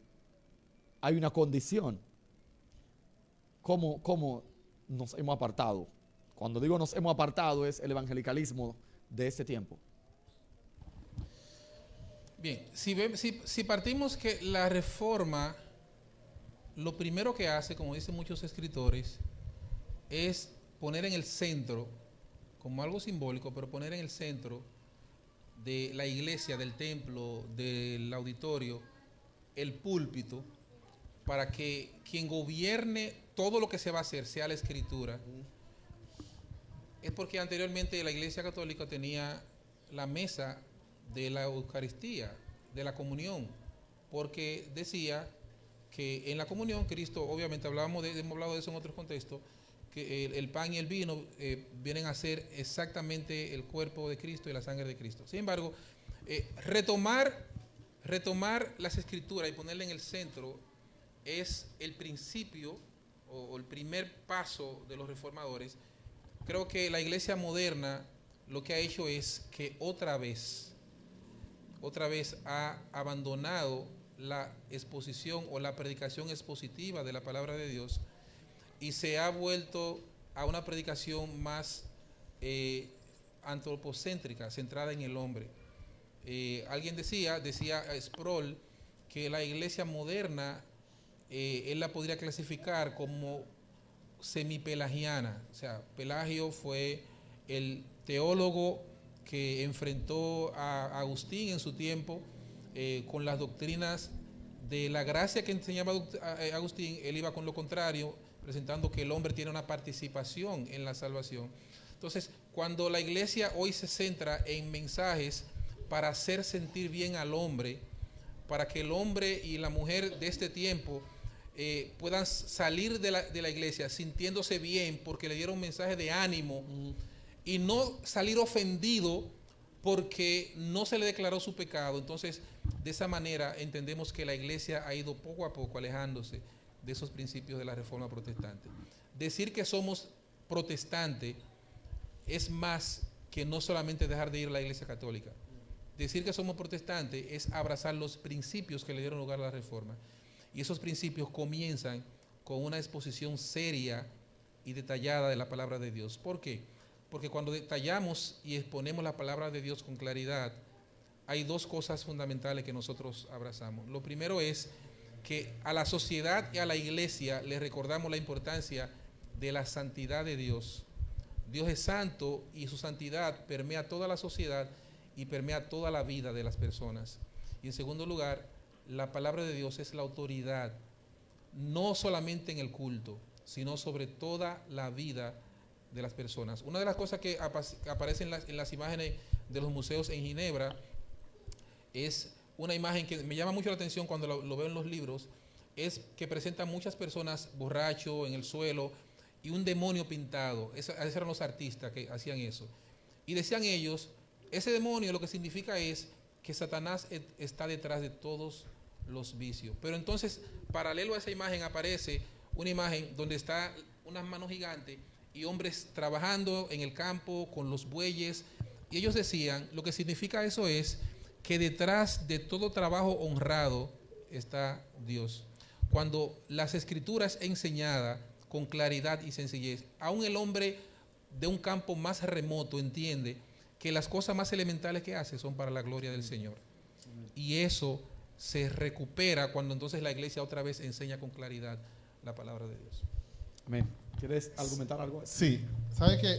hay una condición. ¿Cómo nos hemos apartado? Cuando digo nos hemos apartado es el evangelicalismo de este tiempo. Bien, si partimos que la reforma, lo primero que hace, como dicen muchos escritores, es poner en el centro, como algo simbólico, pero poner en el centro de la iglesia, del templo, del auditorio, el púlpito, para que quien gobierne todo lo que se va a hacer sea la escritura. Es porque anteriormente la iglesia católica tenía la mesa de la Eucaristía, de la comunión, porque decía que en la comunión Cristo, obviamente hemos hablado de eso en otros contextos, que el pan y el vino vienen a ser exactamente el cuerpo de Cristo y la sangre de Cristo. Sin embargo, retomar las escrituras y ponerle en el centro es el principio o el primer paso de los reformadores. Creo que la iglesia moderna lo que ha hecho es que otra vez ha abandonado la exposición o la predicación expositiva de la palabra de Dios y se ha vuelto a una predicación más antropocéntrica, centrada en el hombre. Alguien decía Sproul, que la iglesia moderna él la podría clasificar como semipelagiana. O sea, Pelagio fue el teólogo que enfrentó a Agustín en su tiempo con las doctrinas de la gracia que enseñaba Agustín. Él iba con lo contrario, presentando que el hombre tiene una participación en la salvación. Entonces, cuando la iglesia hoy se centra en mensajes para hacer sentir bien al hombre, para que el hombre y la mujer de este tiempo puedan salir de la iglesia sintiéndose bien porque le dieron un mensaje de ánimo y no salir ofendido porque no se le declaró su pecado. Entonces, de esa manera entendemos que la iglesia ha ido poco a poco alejándose de esos principios de la Reforma protestante. Decir que somos protestantes es más que no solamente dejar de ir a la iglesia católica. Decir que somos protestantes es abrazar los principios que le dieron lugar a la Reforma. Y esos principios comienzan con una exposición seria y detallada de la palabra de Dios. ¿Por qué? Porque cuando detallamos y exponemos la palabra de Dios con claridad, hay dos cosas fundamentales que nosotros abrazamos. Lo primero es que a la sociedad y a la iglesia le recordamos la importancia de la santidad de Dios. Dios es santo y su santidad permea toda la sociedad y permea toda la vida de las personas. Y en segundo lugar, la palabra de Dios es la autoridad, no solamente en el culto, sino sobre toda la vida de las personas. Una de las cosas que aparecen en las imágenes de los museos en Ginebra es una imagen que me llama mucho la atención cuando lo veo en los libros, es que presenta muchas personas borrachos en el suelo y un demonio pintado. Esos eran los artistas que hacían eso. Y decían ellos, ese demonio lo que significa es que Satanás está detrás de todos los vicios. Pero entonces, paralelo a esa imagen aparece una imagen donde está unas manos gigantes y hombres trabajando en el campo con los bueyes. Y ellos decían, lo que significa eso es que detrás de todo trabajo honrado está Dios. Cuando las escrituras enseñadas con claridad y sencillez, aún el hombre de un campo más remoto entiende que las cosas más elementales que hace son para la gloria del Señor. Y eso se recupera cuando entonces la iglesia otra vez enseña con claridad la palabra de Dios. Amén. ¿Quieres argumentar algo? Sí. ¿Sabes que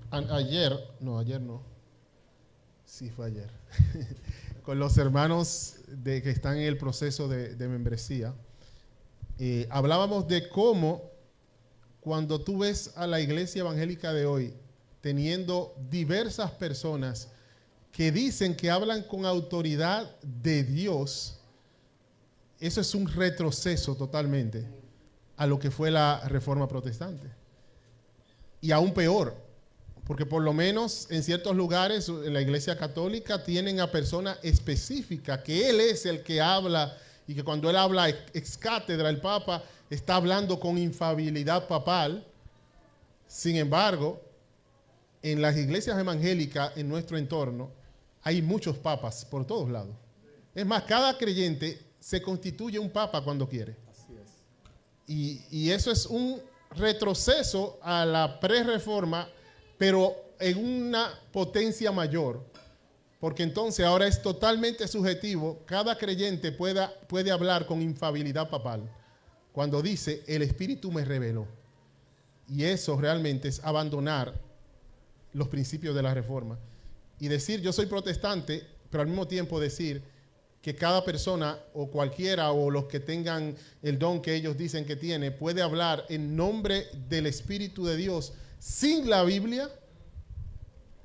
ayer no. Sí, fue ayer. Con los hermanos que están en el proceso de membresía, hablábamos de cómo cuando tú ves a la iglesia evangélica de hoy teniendo diversas personas que dicen que hablan con autoridad de Dios, eso es un retroceso totalmente. a lo que fue la Reforma Protestante. Y aún peor, porque por lo menos en ciertos lugares en la Iglesia Católica tienen a personas específicas, que él es el que habla, y que cuando él habla ex cátedra, el Papa está hablando con infalibilidad papal. Sin embargo, en las iglesias evangélicas en nuestro entorno hay muchos papas por todos lados. Es más, cada creyente se constituye un papa cuando quiere. Así es. Y eso es un retroceso a la pre-reforma, pero en una potencia mayor, porque entonces ahora es totalmente subjetivo. Cada creyente puede hablar con infalibilidad papal cuando dice, el Espíritu me reveló. Y eso realmente es abandonar los principios de la Reforma. Y decir, yo soy protestante, pero al mismo tiempo decir que cada persona o cualquiera o los que tengan el don que ellos dicen que tiene, puede hablar en nombre del Espíritu de Dios sin la Biblia,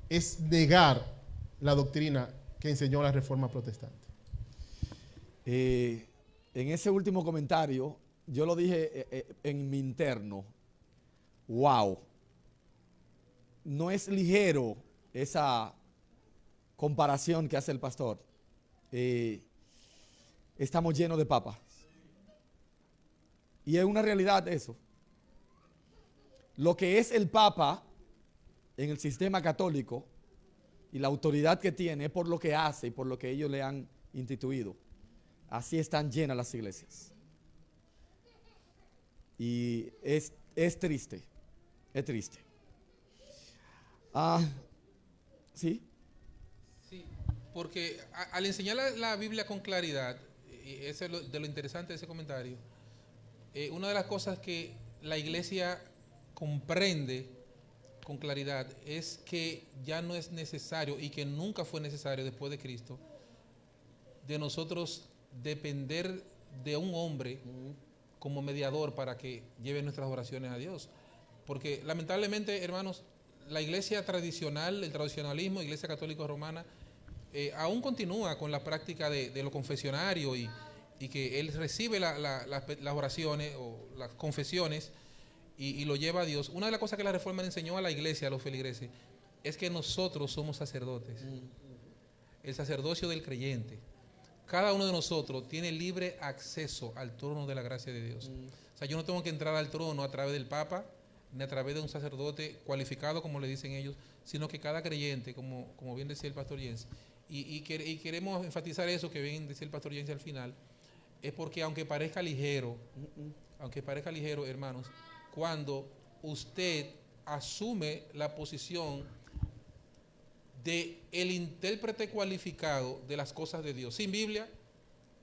es negar la doctrina que enseñó la Reforma Protestante. En ese último comentario, yo lo dije en mi interno. Wow. No es ligero esa comparación que hace el pastor. Estamos llenos de papas. Y es una realidad eso. Lo que es el papa en el sistema católico y la autoridad que tiene es por lo que hace y por lo que ellos le han instituido. Así están llenas las iglesias. Y es triste. Es triste. ¿Sí? Sí, porque al enseñar la Biblia con claridad, y eso es de lo interesante de ese comentario, una de las cosas que la iglesia comprende con claridad es que ya no es necesario, y que nunca fue necesario después de Cristo, de nosotros depender de un hombre como mediador para que lleve nuestras oraciones a Dios. Porque lamentablemente, hermanos, la iglesia tradicional, el tradicionalismo, iglesia católica romana, aún continúa con la práctica de lo confesionario y que él recibe las oraciones o las confesiones y lo lleva a Dios. Una de las cosas que la Reforma le enseñó a la iglesia, a los feligreses, es que nosotros somos sacerdotes. El sacerdocio del creyente. Cada uno de nosotros tiene libre acceso al trono de la gracia de Dios. O sea, yo no tengo que entrar al trono a través del Papa, ni a través de un sacerdote cualificado, como le dicen ellos, sino que cada creyente, como bien decía el pastor Jens, y queremos enfatizar eso que bien decía el pastor Jens al final, es porque aunque parezca ligero, hermanos, cuando usted asume la posición de el intérprete cualificado de las cosas de Dios, sin Biblia,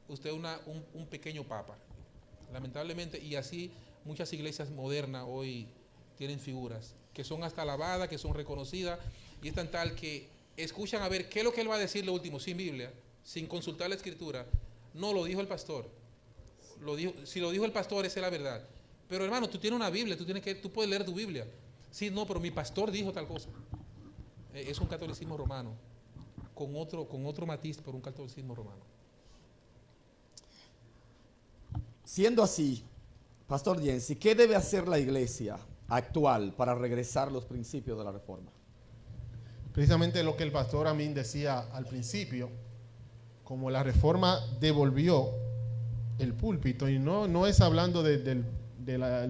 usted es un pequeño papa, lamentablemente, y así muchas iglesias modernas hoy tienen figuras que son hasta alabadas, que son reconocidas, y es tan tal que escuchan a ver qué es lo que él va a decir lo último, sin Biblia, sin consultar la Escritura. No, lo dijo el pastor. Si lo dijo el pastor, esa es la verdad. Pero hermano, tú tienes una Biblia, tú puedes leer tu Biblia. Sí, no, pero mi pastor dijo tal cosa. Es un catolicismo romano, con otro matiz, pero un catolicismo romano. Siendo así, pastor Jensi, ¿qué debe hacer la iglesia actual para regresar a los principios de la Reforma? Precisamente lo que el pastor Amin decía al principio, como la Reforma devolvió el púlpito, y no es hablando del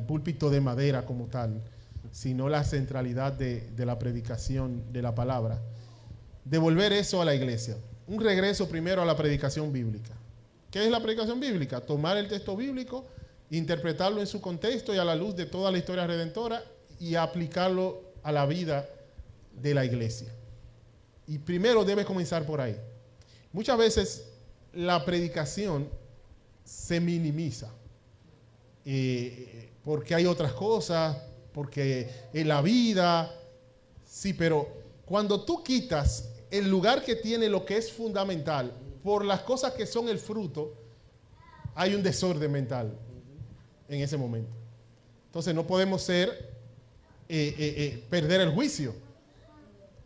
púlpito de madera como tal, sino la centralidad de la predicación de la palabra, devolver eso a la iglesia, un regreso primero a la predicación bíblica. ¿Qué es la predicación bíblica? Tomar el texto bíblico, interpretarlo en su contexto y a la luz de toda la historia redentora y aplicarlo a la vida de la iglesia. Y primero debe comenzar por ahí. Muchas veces la predicación se minimiza porque hay otras cosas, porque en la vida, sí, pero cuando tú quitas el lugar que tiene lo que es fundamental por las cosas que son el fruto, hay un desorden mental en ese momento. Entonces no podemos perder el juicio.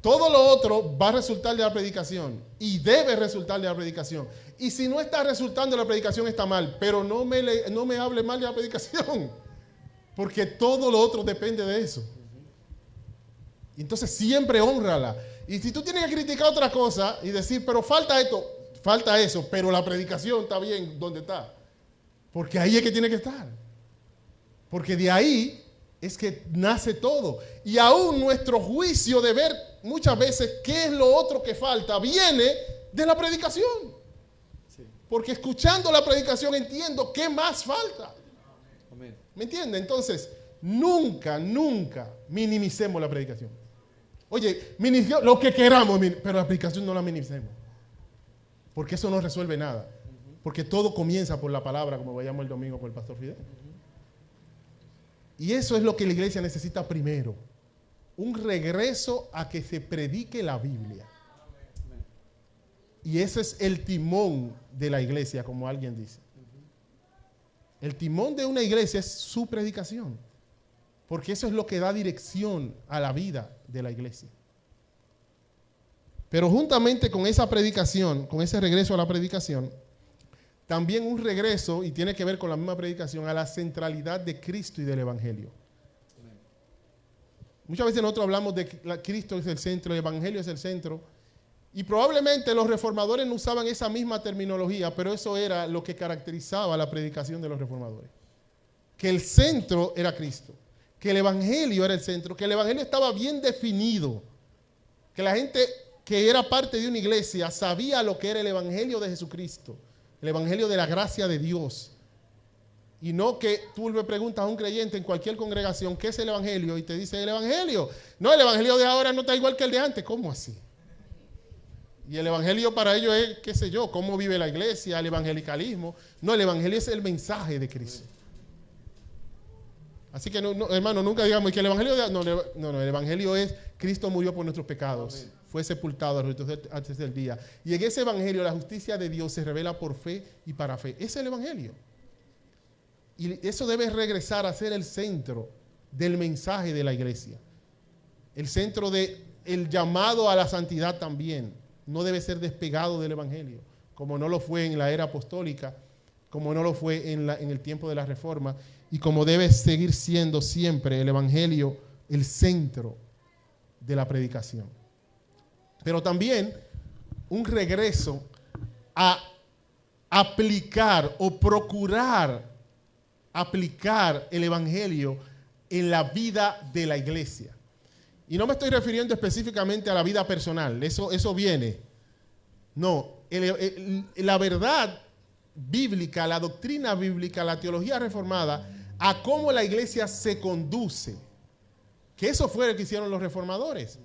Todo lo otro va a resultar de la predicación y debe resultar de la predicación. Y si no está resultando de la predicación, está mal, pero no me hable mal de la predicación. porque todo lo otro depende de eso. Y entonces siempre hónrala. Y si tú tienes que criticar otra cosa y decir, pero falta esto, falta eso, pero la predicación está bien donde está. Porque ahí es que tiene que estar. Porque de ahí es que nace todo. Y aún nuestro juicio de ver muchas veces qué es lo otro que falta viene de la predicación. Sí. Porque escuchando la predicación entiendo qué más falta. Amén. ¿Me entiende? Entonces, nunca minimicemos la predicación. Oye, lo que queramos, pero la predicación no la minimicemos. Porque eso no resuelve nada. Porque todo comienza por la palabra, como veíamos el domingo con el pastor Fidel. Y eso es lo que la iglesia necesita primero. Un regreso a que se predique la Biblia. Y ese es el timón de la iglesia, como alguien dice. El timón de una iglesia es su predicación. Porque eso es lo que da dirección a la vida de la iglesia. Pero juntamente con esa predicación, con ese regreso a la predicación, también un regreso, y tiene que ver con la misma predicación, a la centralidad de Cristo y del Evangelio. Muchas veces nosotros hablamos de que Cristo es el centro, el Evangelio es el centro, y probablemente los reformadores no usaban esa misma terminología, pero eso era lo que caracterizaba la predicación de los reformadores. Que el centro era Cristo, que el Evangelio era el centro, que el Evangelio estaba bien definido, que la gente que era parte de una iglesia sabía lo que era el Evangelio de Jesucristo, el Evangelio de la gracia de Dios. Y no que tú le preguntas a un creyente en cualquier congregación qué es el Evangelio y te dice el Evangelio. No, el Evangelio de ahora no está igual que el de antes. ¿Cómo así? Y el Evangelio para ellos es, qué sé yo, cómo vive la iglesia, el evangelicalismo. No, el Evangelio es el mensaje de Cristo. Así que, hermano, nunca digamos que el Evangelio de... No, el Evangelio es Cristo murió por nuestros pecados. Amén. Fue sepultado antes del día. Y en ese Evangelio la justicia de Dios se revela por fe y para fe. Ese es el Evangelio. Y eso debe regresar a ser el centro del mensaje de la iglesia. El centro del llamado a la santidad también. No debe ser despegado del Evangelio, como no lo fue en la era apostólica, como no lo fue en el tiempo de la Reforma, y como debe seguir siendo siempre el Evangelio el centro de la predicación. Pero también un regreso a aplicar o procurar aplicar el Evangelio en la vida de la iglesia. Y no me estoy refiriendo específicamente a la vida personal, eso viene. No, la verdad bíblica, la doctrina bíblica, la teología reformada, a cómo la iglesia se conduce. Que eso fue lo que hicieron los reformadores.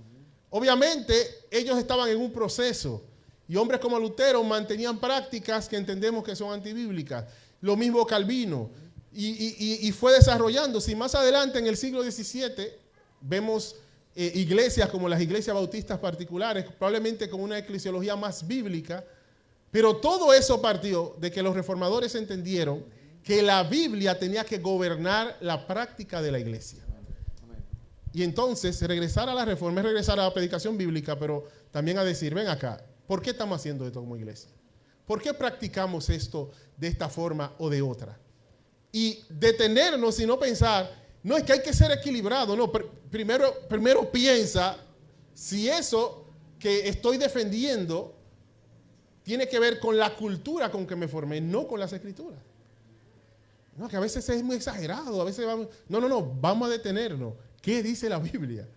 Obviamente, ellos estaban en un proceso. Y hombres como Lutero mantenían prácticas que entendemos que son antibíblicas. Lo mismo Calvino. Y fue desarrollándose. Y más adelante, en el siglo XVII, vemos iglesias como las iglesias bautistas particulares, probablemente con una eclesiología más bíblica. Pero todo eso partió de que los reformadores entendieron que la Biblia tenía que gobernar la práctica de la iglesia. Y entonces regresar a la reforma es regresar a la predicación bíblica, pero también a decir, ven acá, ¿por qué estamos haciendo esto como iglesia? ¿Por qué practicamos esto de esta forma o de otra? Y detenernos y no pensar, no, es que hay que ser equilibrado, no, primero piensa si eso que estoy defendiendo tiene que ver con la cultura con que me formé, no con las escrituras. No, que a veces es muy exagerado, a veces vamos a detenernos. ¿Qué dice la Biblia?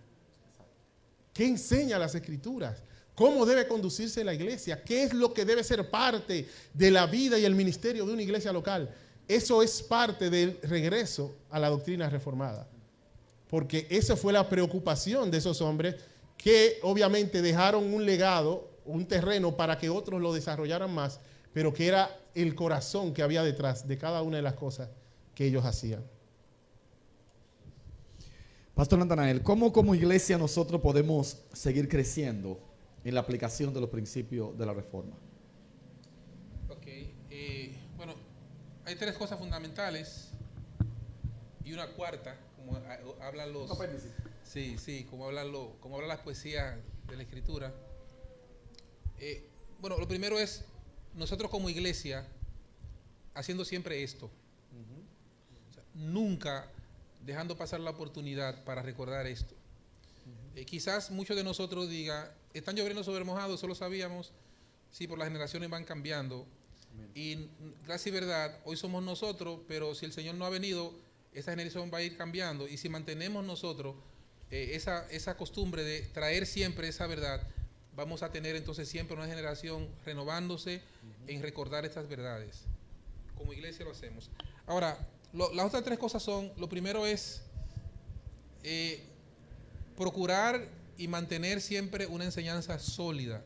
¿Qué enseña las escrituras? ¿Cómo debe conducirse la iglesia? ¿Qué es lo que debe ser parte de la vida y el ministerio de una iglesia local? Eso es parte del regreso a la doctrina reformada. Porque esa fue la preocupación de esos hombres que obviamente dejaron un legado, un terreno para que otros lo desarrollaran más, pero que era el corazón que había detrás de cada una de las cosas que ellos hacían. Pastor Natanael, ¿cómo como iglesia nosotros podemos seguir creciendo en la aplicación de los principios de la reforma? Ok, bueno, hay tres cosas fundamentales y una cuarta, como hablan los... Sí, como hablan las poesías de la escritura. Bueno, lo primero es nosotros como iglesia haciendo siempre esto. O sea, nunca dejando pasar la oportunidad para recordar esto. Quizás muchos de nosotros digan, están lloviendo sobre mojado, eso lo sabíamos, sí, por las generaciones van cambiando. Y gracias y verdad, hoy somos nosotros, pero si el Señor no ha venido, esa generación va a ir cambiando. Y si mantenemos nosotros esa costumbre de traer siempre esa verdad, vamos a tener entonces siempre una generación renovándose en recordar estas verdades. Como iglesia lo hacemos. Ahora, las otras tres cosas son, lo primero es procurar y mantener siempre una enseñanza sólida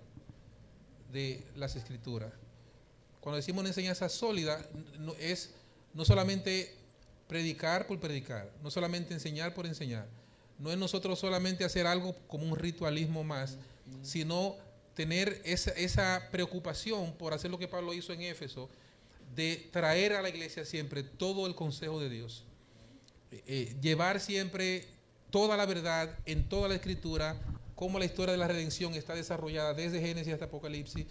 de las Escrituras. Cuando decimos una enseñanza sólida, no solamente predicar por predicar, no solamente enseñar por enseñar, no es nosotros solamente hacer algo como un ritualismo más, sino tener esa preocupación por hacer lo que Pablo hizo en Éfeso, de traer a la iglesia siempre todo el consejo de Dios, llevar siempre toda la verdad en toda la Escritura, cómo la historia de la redención está desarrollada desde Génesis hasta Apocalipsis,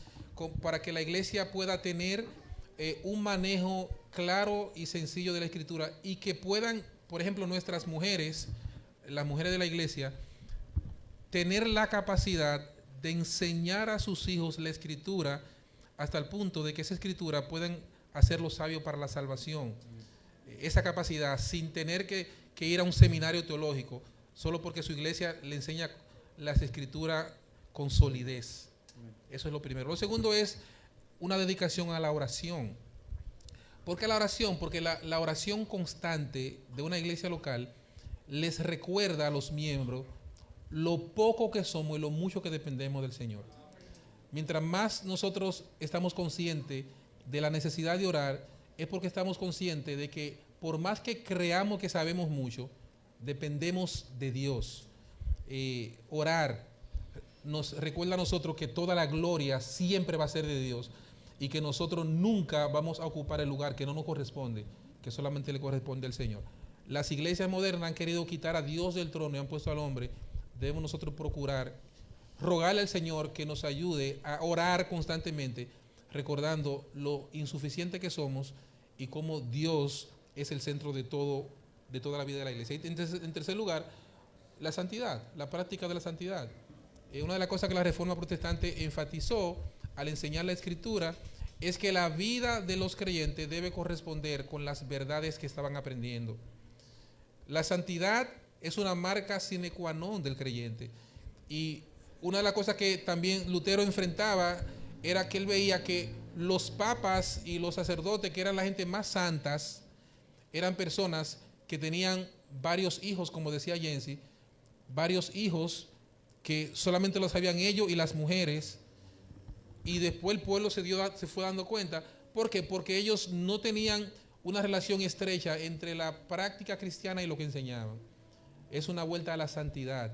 para que la iglesia pueda tener un manejo claro y sencillo de la Escritura y que puedan, por ejemplo, nuestras mujeres, las mujeres de la iglesia, tener la capacidad de enseñar a sus hijos la Escritura hasta el punto de que esa Escritura puedan hacerlos sabios para la salvación. Esa capacidad sin tener que ir a un seminario teológico, solo porque su iglesia le enseña las Escrituras con solidez. Eso es lo primero. Lo segundo es una dedicación a la oración. ¿Por qué la oración? Porque la oración constante de una iglesia local les recuerda a los miembros lo poco que somos y lo mucho que dependemos del Señor. Mientras más nosotros estamos conscientes de la necesidad de orar, es porque estamos conscientes de que por más que creamos que sabemos mucho, dependemos de Dios. Orar nos recuerda a nosotros que toda la gloria siempre va a ser de Dios y que nosotros nunca vamos a ocupar el lugar que no nos corresponde, que solamente le corresponde al Señor. Las iglesias modernas han querido quitar a Dios del trono y han puesto al hombre. Debemos nosotros procurar, rogarle al Señor que nos ayude a orar constantemente, recordando lo insuficiente que somos y cómo Dios es el centro de toda la vida de la iglesia. Y en tercer lugar, la santidad, la práctica de la santidad. Una de las cosas que la Reforma Protestante enfatizó al enseñar la Escritura es que la vida de los creyentes debe corresponder con las verdades que estaban aprendiendo. La santidad es una marca sine qua non del creyente. Y una de las cosas que también Lutero enfrentaba era que él veía que los papas y los sacerdotes, que eran la gente más santas, eran personas que tenían varios hijos, como decía Jensi, varios hijos que solamente lo sabían ellos y las mujeres, y después el pueblo se fue dando cuenta. ¿Por qué? Porque ellos no tenían una relación estrecha entre la práctica cristiana y lo que enseñaban. Es una vuelta a la santidad,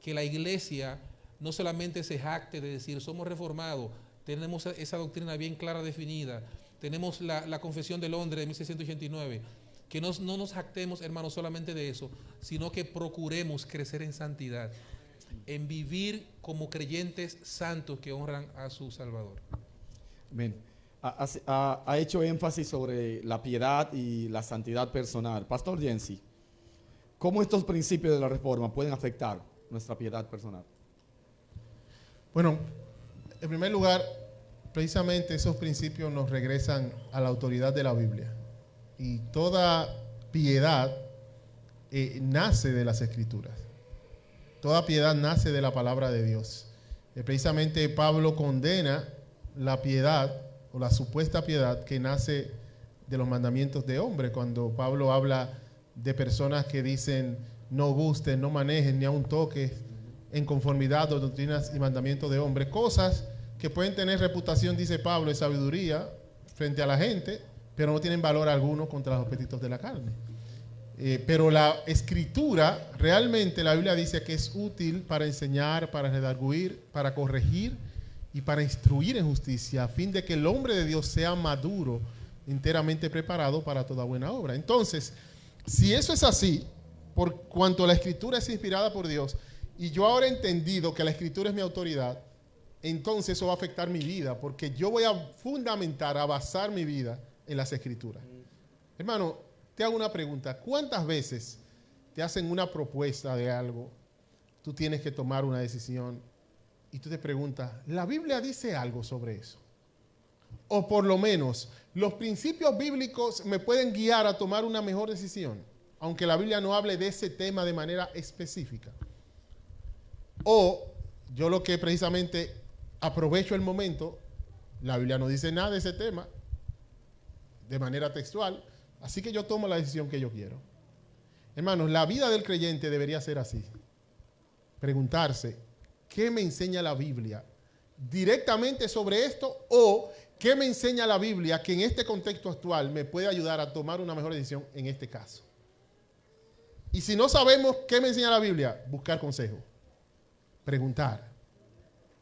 que la iglesia no solamente se jacte de decir somos reformados, tenemos esa doctrina bien clara definida, tenemos la Confesión de Londres de 1689, que no nos jactemos, hermanos, solamente de eso, sino que procuremos crecer en santidad, en vivir como creyentes santos que honran a su Salvador. Amén. Ha hecho énfasis sobre la piedad y la santidad personal. Pastor Jensi, ¿cómo estos principios de la Reforma pueden afectar nuestra piedad personal? Bueno, en primer lugar, precisamente esos principios nos regresan a la autoridad de la Biblia. Y toda piedad nace de las Escrituras. Toda piedad nace de la palabra de Dios. Precisamente Pablo condena la piedad o la supuesta piedad que nace de los mandamientos de hombre. Cuando Pablo habla de personas que dicen no gusten, no manejen, ni aun toques en conformidad a doctrinas y mandamientos de hombre. Cosas que pueden tener reputación, dice Pablo, de sabiduría frente a la gente, pero no tienen valor alguno contra los apetitos de la carne. Pero la Escritura, realmente la Biblia dice que es útil para enseñar, para redarguir, para corregir y para instruir en justicia, a fin de que el hombre de Dios sea maduro, enteramente preparado para toda buena obra. Entonces, si eso es así, por cuanto la Escritura es inspirada por Dios, y yo ahora he entendido que la Escritura es mi autoridad, entonces eso va a afectar mi vida, porque yo voy a fundamentar, a basar mi vida en las Escrituras. Hermano, te hago una pregunta. ¿Cuántas veces te hacen una propuesta de algo, tú tienes que tomar una decisión y tú te preguntas, ¿la Biblia dice algo sobre eso? O por lo menos, los principios bíblicos me pueden guiar a tomar una mejor decisión, aunque la Biblia no hable de ese tema de manera específica. O yo lo que precisamente aprovecho el momento, la Biblia no dice nada de ese tema de manera textual, así que yo tomo la decisión que yo quiero. Hermanos, la vida del creyente debería ser así. Preguntarse, ¿qué me enseña la Biblia directamente sobre esto? O ¿qué me enseña la Biblia que en este contexto actual me puede ayudar a tomar una mejor decisión en este caso? Y si no sabemos qué me enseña la Biblia, buscar consejo. Preguntar.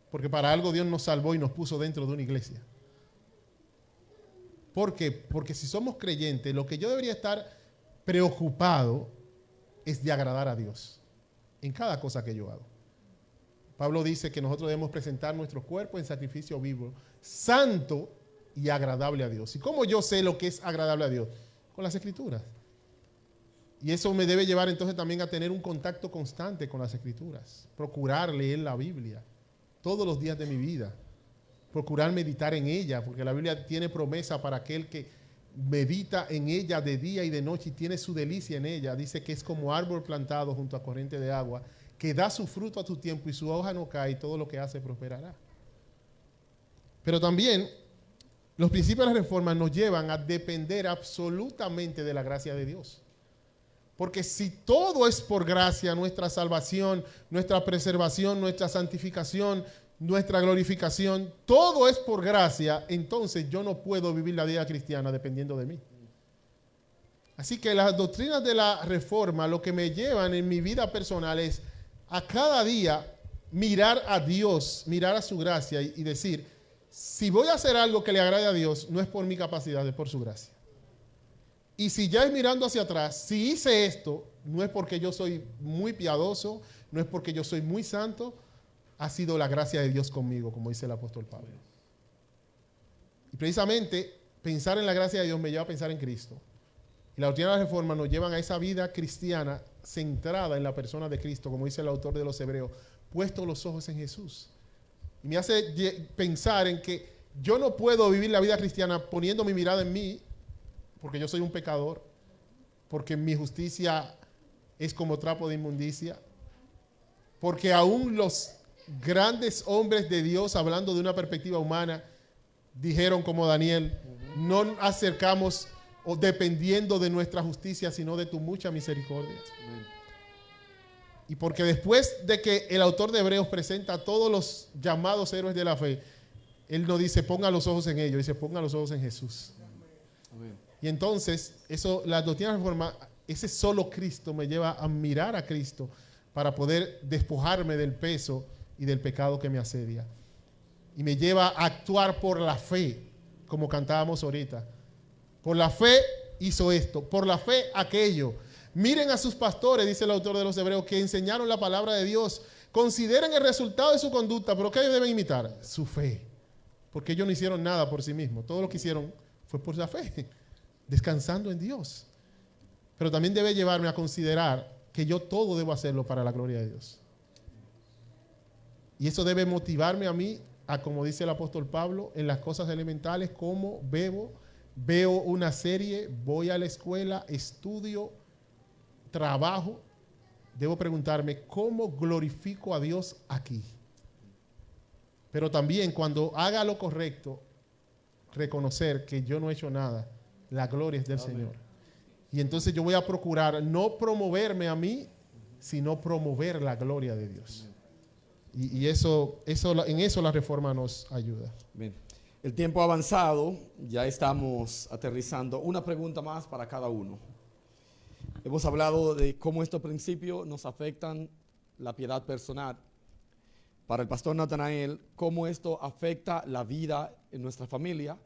Porque para algo Dios nos salvó y nos puso dentro de una iglesia. ¿Por qué? Porque si somos creyentes, lo que yo debería estar preocupado es de agradar a Dios en cada cosa que yo hago. Pablo dice que nosotros debemos presentar nuestro cuerpo en sacrificio vivo, santo y agradable a Dios. ¿Y cómo yo sé lo que es agradable a Dios? Con las Escrituras. Y eso me debe llevar entonces también a tener un contacto constante con las Escrituras. Procurar leer la Biblia todos los días de mi vida. Procurar meditar en ella, porque la Biblia tiene promesa para aquel que medita en ella de día y de noche y tiene su delicia en ella. Dice que es como árbol plantado junto a corriente de agua, que da su fruto a tu tiempo y su hoja no cae y todo lo que hace prosperará. Pero también los principios de la reforma nos llevan a depender absolutamente de la gracia de Dios. Porque si todo es por gracia, nuestra salvación, nuestra preservación, nuestra santificación, nuestra glorificación, todo es por gracia, entonces yo no puedo vivir la vida cristiana dependiendo de mí. Así que las doctrinas de la reforma lo que me llevan en mi vida personal es a cada día mirar a Dios, mirar a su gracia y decir, si voy a hacer algo que le agrade a Dios, no es por mi capacidad, es por su gracia. Y si ya es mirando hacia atrás, si hice esto, no es porque yo soy muy piadoso, no es porque yo soy muy santo, ha sido la gracia de Dios conmigo, como dice el apóstol Pablo. Y precisamente pensar en la gracia de Dios me lleva a pensar en Cristo. Y la doctrina de la reforma nos llevan a esa vida cristiana centrada en la persona de Cristo, como dice el autor de los Hebreos, puesto los ojos en Jesús. Y me hace pensar en que yo no puedo vivir la vida cristiana poniendo mi mirada en mí, porque yo soy un pecador, porque mi justicia es como trapo de inmundicia, porque aún los grandes hombres de Dios, hablando de una perspectiva humana, dijeron como Daniel, no acercamos o dependiendo de nuestra justicia, sino de tu mucha misericordia. Y porque después de que el autor de Hebreos presenta a todos los llamados héroes de la fe, él no dice ponga los ojos en ellos, dice ponga los ojos en Jesús. Amén. Y entonces, eso, la doctrina de la reforma, ese solo Cristo me lleva a mirar a Cristo para poder despojarme del peso y del pecado que me asedia. Y me lleva a actuar por la fe, como cantábamos ahorita. Por la fe hizo esto, por la fe aquello. Miren a sus pastores, dice el autor de los Hebreos, que enseñaron la palabra de Dios. Consideren el resultado de su conducta, pero ¿qué deben imitar? Su fe. Porque ellos no hicieron nada por sí mismos. Todo lo que hicieron fue por la fe, descansando en Dios. Pero también debe llevarme a considerar que yo todo debo hacerlo para la gloria de Dios. Y eso debe motivarme a mí a, como dice el apóstol Pablo, en las cosas elementales, como bebo, veo una serie, voy a la escuela, estudio, trabajo. Debo preguntarme, ¿cómo glorifico a Dios aquí? Pero también cuando haga lo correcto, reconocer que yo no he hecho nada, la gloria es del Señor. Y entonces yo voy a procurar no promoverme a mí, sino promover la gloria de Dios. Y en eso la reforma nos ayuda. Bien. El tiempo ha avanzado, ya estamos aterrizando. Una pregunta más para cada uno. Hemos hablado de cómo estos principios nos afectan la piedad personal. Para el pastor Natanael, cómo esto afecta la vida en nuestra familia.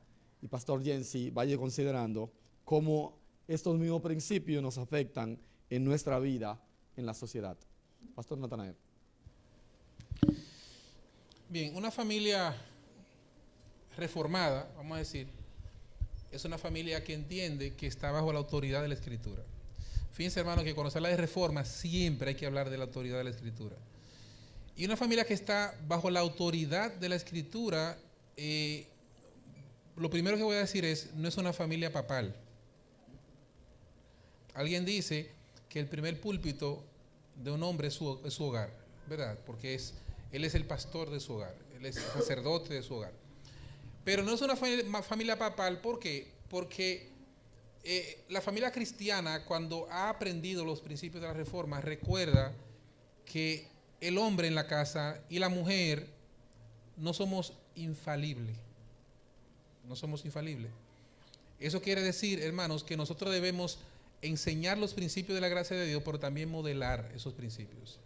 Y pastor Jensi, vaya considerando cómo estos mismos principios nos afectan en nuestra vida en la sociedad. Pastor Natanael. Bien, una familia reformada, vamos a decir, es una familia que entiende que está bajo la autoridad de la Escritura. Fíjense, hermano, que cuando se habla de reforma siempre hay que hablar de la autoridad de la Escritura. Y una familia que está bajo la autoridad de la Escritura, lo primero que voy a decir es, no es una familia papal. Alguien dice que el primer púlpito de un hombre es su hogar, ¿verdad? Porque él es el pastor de su hogar, él es el sacerdote de su hogar. Pero no es una familia papal, ¿por qué? Porque la familia cristiana, cuando ha aprendido los principios de la reforma, recuerda que el hombre en la casa y la mujer no somos infalibles. No somos infalibles. Eso quiere decir, hermanos, que nosotros debemos enseñar los principios de la gracia de Dios, pero también modelar esos principios.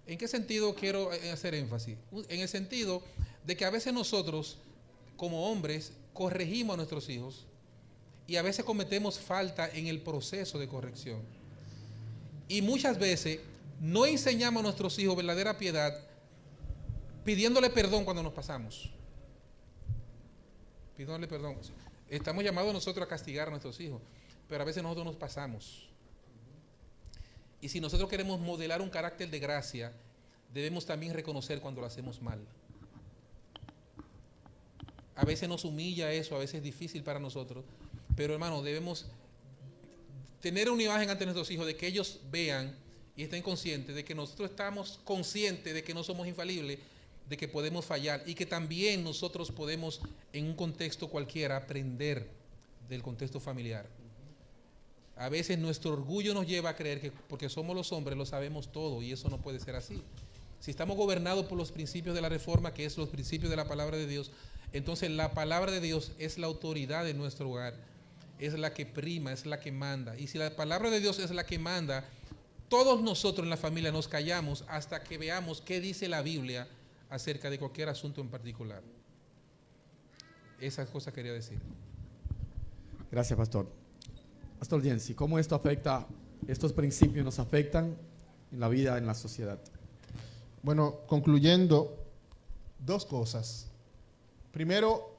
¿En qué sentido quiero hacer énfasis? En el sentido de que a veces nosotros, como hombres, corregimos a nuestros hijos y a veces cometemos falta en el proceso de corrección. Y muchas veces no enseñamos a nuestros hijos verdadera piedad pidiéndole perdón cuando nos pasamos. Pidiéndole perdón. Estamos llamados nosotros a castigar a nuestros hijos, pero a veces nosotros nos pasamos. Y si nosotros queremos modelar un carácter de gracia, debemos también reconocer cuando lo hacemos mal. A veces nos humilla eso, a veces es difícil para nosotros, pero hermano, debemos tener una imagen ante nuestros hijos de que ellos vean y estén conscientes de que nosotros estamos conscientes de que no somos infalibles, de que podemos fallar y que también nosotros podemos en un contexto cualquiera aprender del contexto familiar. A veces nuestro orgullo nos lleva a creer que porque somos los hombres lo sabemos todo, y eso no puede ser así. Si estamos gobernados por los principios de la reforma, que es los principios de la palabra de Dios, entonces la palabra de Dios es la autoridad de nuestro hogar, es la que prima, es la que manda. Y si la palabra de Dios es la que manda, todos nosotros en la familia nos callamos hasta que veamos qué dice la Biblia acerca de cualquier asunto en particular. Esas cosas quería decir. Gracias, pastor. Pastor Jensi, ¿cómo esto afecta, estos principios nos afectan en la vida, en la sociedad? Bueno, concluyendo, dos cosas. Primero,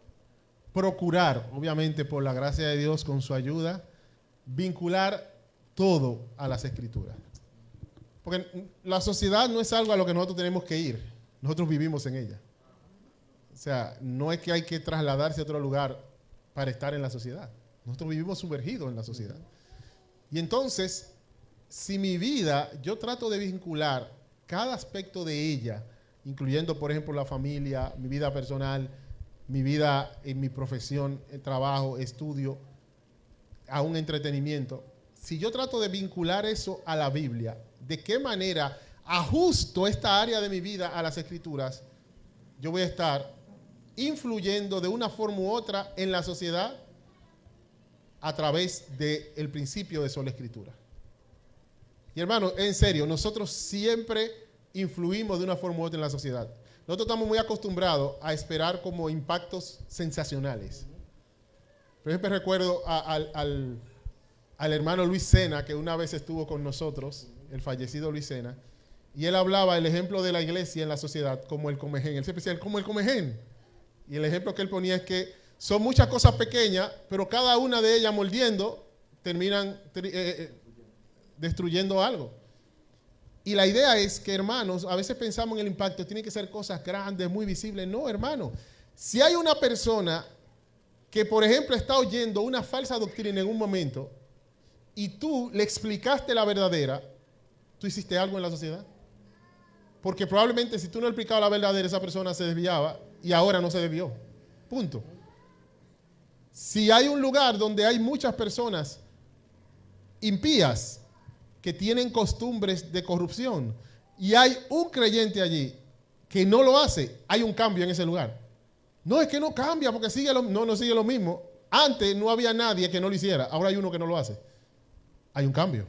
procurar, obviamente por la gracia de Dios, con su ayuda, vincular todo a las Escrituras. Porque la sociedad no es algo a lo que nosotros tenemos que ir, nosotros vivimos en ella. O sea, no es que hay que trasladarse a otro lugar para estar en la sociedad. Nosotros vivimos sumergidos en la sociedad. Y entonces, si mi vida, yo trato de vincular cada aspecto de ella, incluyendo, por ejemplo, la familia, mi vida personal, mi vida en mi profesión, el trabajo, estudio, a un entretenimiento. Si yo trato de vincular eso a la Biblia, ¿de qué manera ajusto esta área de mi vida a las Escrituras? Yo voy a estar influyendo de una forma u otra en la sociedad a través del principio de sola Escritura. Y hermano, en serio, nosotros siempre influimos de una forma u otra en la sociedad. Nosotros estamos muy acostumbrados a esperar como impactos sensacionales. Por ejemplo, recuerdo al hermano Luis Sena, que una vez estuvo con nosotros, el fallecido Luis Sena, y él hablaba el ejemplo de la iglesia en la sociedad como el Comején. Él siempre decía, como el Comején. Y el ejemplo que él ponía es que son muchas cosas pequeñas, pero cada una de ellas mordiendo terminan destruyendo algo. Y la idea es que, hermanos, a veces pensamos en el impacto, tienen que ser cosas grandes, muy visibles. No, hermano. Si hay una persona que, por ejemplo, está oyendo una falsa doctrina en un momento y tú le explicaste la verdadera, tú hiciste algo en la sociedad. Porque probablemente si tú no explicabas la verdadera, esa persona se desviaba y ahora no se desvió. Punto. Si hay un lugar donde hay muchas personas impías que tienen costumbres de corrupción y hay un creyente allí que no lo hace, hay un cambio en ese lugar. No es que no cambia porque no sigue lo mismo. Antes no había nadie que no lo hiciera, ahora hay uno que no lo hace. Hay un cambio.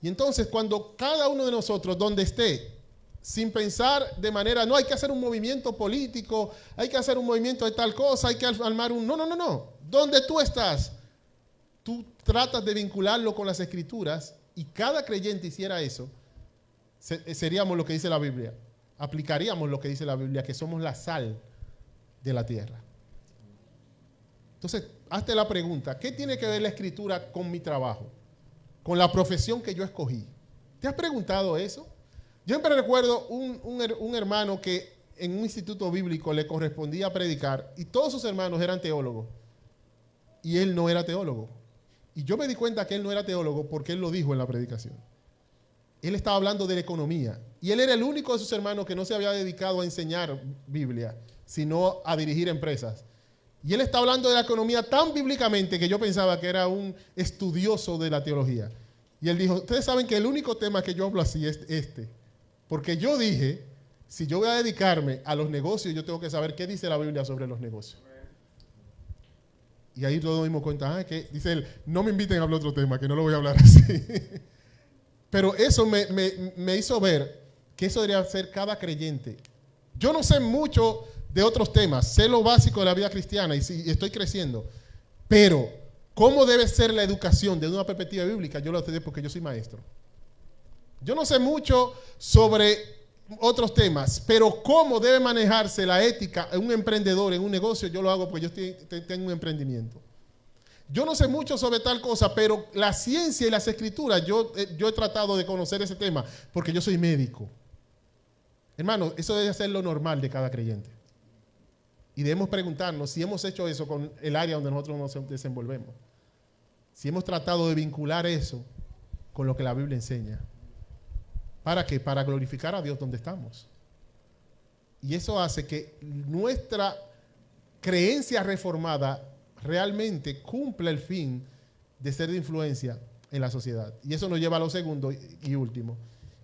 Y entonces cuando cada uno de nosotros, donde esté, sin pensar de manera, no hay que hacer un movimiento político, hay que hacer un movimiento de tal cosa, hay que armar un... No. Donde tú estás, tú tratas de vincularlo con las Escrituras y cada creyente hiciera eso, seríamos lo que dice la Biblia. Aplicaríamos lo que dice la Biblia, que somos la sal de la tierra. Entonces, hazte la pregunta, ¿qué tiene que ver la escritura con mi trabajo? Con la profesión que yo escogí. ¿Te has preguntado eso? Yo siempre recuerdo un hermano que en un instituto bíblico le correspondía predicar y todos sus hermanos eran teólogos y él no era teólogo. Y yo me di cuenta que él no era teólogo porque él lo dijo en la predicación. Él estaba hablando de la economía y él era el único de sus hermanos que no se había dedicado a enseñar Biblia, sino a dirigir empresas. Y él está hablando de la economía tan bíblicamente que yo pensaba que era un estudioso de la teología. Y él dijo, ustedes saben que el único tema que yo hablo así es este. Porque yo dije, si yo voy a dedicarme a los negocios, yo tengo que saber qué dice la Biblia sobre los negocios. Y ahí todos nos dimos cuenta, que dice él, no me inviten a hablar otro tema, que no lo voy a hablar así. Pero eso me hizo ver que eso debería ser cada creyente. Yo no sé mucho de otros temas, sé lo básico de la vida cristiana y estoy creciendo, pero cómo debe ser la educación desde una perspectiva bíblica, yo lo sé porque yo soy maestro. Yo no sé mucho sobre otros temas, pero cómo debe manejarse la ética en un emprendedor, en un negocio, yo lo hago porque yo tengo un emprendimiento. Yo no sé mucho sobre tal cosa, pero la ciencia y las escrituras, yo he tratado de conocer ese tema porque yo soy médico. Hermano, eso debe ser lo normal de cada creyente. Y debemos preguntarnos si hemos hecho eso con el área donde nosotros nos desenvolvemos. Si hemos tratado de vincular eso con lo que la Biblia enseña. ¿Para qué? Para glorificar a Dios donde estamos. Y eso hace que nuestra creencia reformada realmente cumpla el fin de ser de influencia en la sociedad. Y eso nos lleva a lo segundo y último,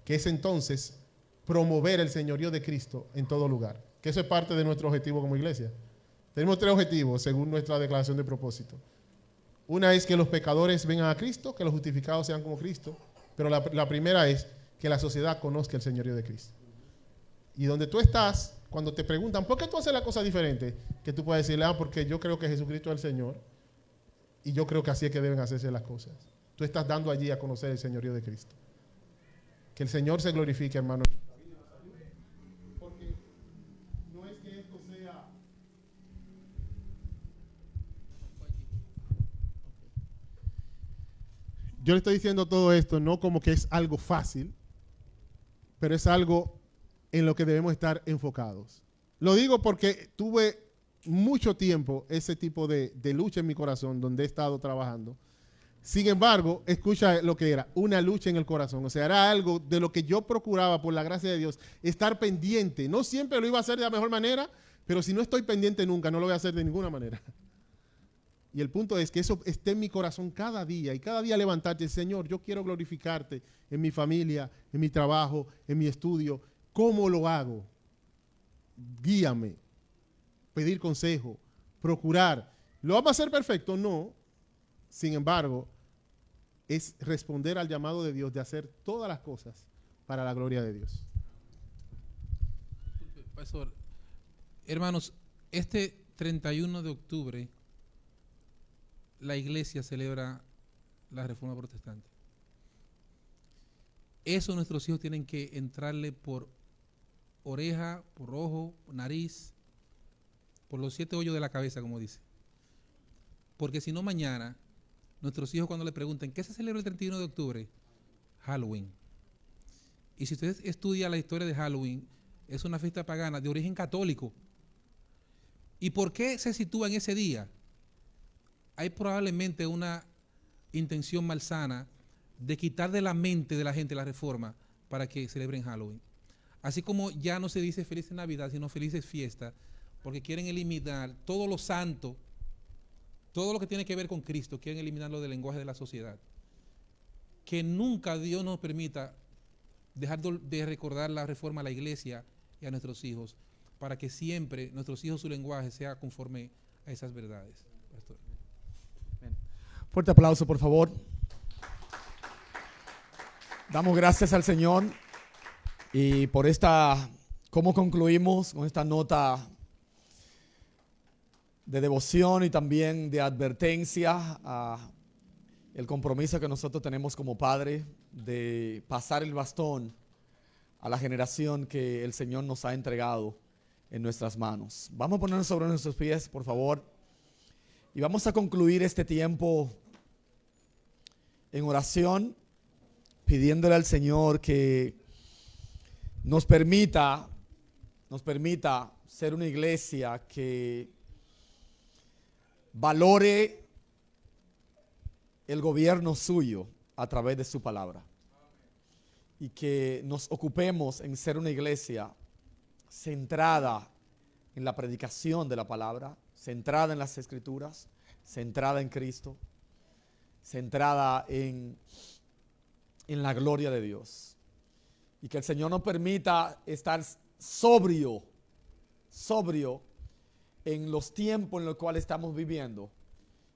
que es entonces promover el señorío de Cristo en todo lugar. Que eso es parte de nuestro objetivo como iglesia. Tenemos 3 objetivos según nuestra declaración de propósito. Una es que los pecadores vengan a Cristo, que los justificados sean como Cristo. Pero la primera es que la sociedad conozca el señorío de Cristo. Y donde tú estás, cuando te preguntan, ¿por qué tú haces la cosa diferente? Que tú puedes decirle, porque yo creo que Jesucristo es el Señor. Y yo creo que así es que deben hacerse las cosas. Tú estás dando allí a conocer el señorío de Cristo. Que el Señor se glorifique, hermano. Porque no es que esto sea... Yo le estoy diciendo todo esto no como que es algo fácil, pero es algo en lo que debemos estar enfocados. Lo digo porque tuve mucho tiempo ese tipo de lucha en mi corazón donde he estado trabajando. Sin embargo, escucha lo que era, una lucha en el corazón. O sea, era algo de lo que yo procuraba, por la gracia de Dios, estar pendiente. No siempre lo iba a hacer de la mejor manera, pero si no estoy pendiente nunca, no lo voy a hacer de ninguna manera. Y el punto es que eso esté en mi corazón cada día y cada día levantarte, Señor, yo quiero glorificarte en mi familia, en mi trabajo, en mi estudio. ¿Cómo lo hago? Guíame, pedir consejo, procurar. ¿Lo vamos a hacer perfecto? No. Sin embargo, es responder al llamado de Dios de hacer todas las cosas para la gloria de Dios. Pastor, hermanos, este 31 de octubre la iglesia celebra la Reforma Protestante. Eso nuestros hijos tienen que entrarle por oreja, por ojo, nariz, por los 7 hoyos de la cabeza, como dice. Porque si no, mañana, nuestros hijos cuando le pregunten, ¿qué se celebra el 31 de octubre? Halloween. Y si usted estudia la historia de Halloween, es una fiesta pagana de origen católico. ¿Y por qué se sitúa en ese día? Hay probablemente una intención malsana de quitar de la mente de la gente la reforma para que celebren Halloween. Así como ya no se dice feliz Navidad, sino felices fiestas, porque quieren eliminar todo lo santo, todo lo que tiene que ver con Cristo, quieren eliminarlo del lenguaje de la sociedad. Que nunca Dios nos permita dejar de recordar la reforma a la iglesia y a nuestros hijos, para que siempre nuestros hijos su lenguaje sea conforme a esas verdades. Pastor. Fuerte aplauso, por favor. Damos gracias al Señor y por cómo concluimos con esta nota de devoción y también de advertencia a el compromiso que nosotros tenemos como padres de pasar el bastón a la generación que el Señor nos ha entregado en nuestras manos. Vamos a ponernos sobre nuestros pies, por favor. Y vamos a concluir este tiempo en oración, pidiéndole al Señor que nos permita ser una iglesia que valore el gobierno suyo a través de su palabra. Y que nos ocupemos en ser una iglesia centrada en la predicación de la palabra, centrada en las Escrituras, centrada en Cristo, centrada en la gloria de Dios. Y que el Señor nos permita estar sobrio en los tiempos en los cuales estamos viviendo,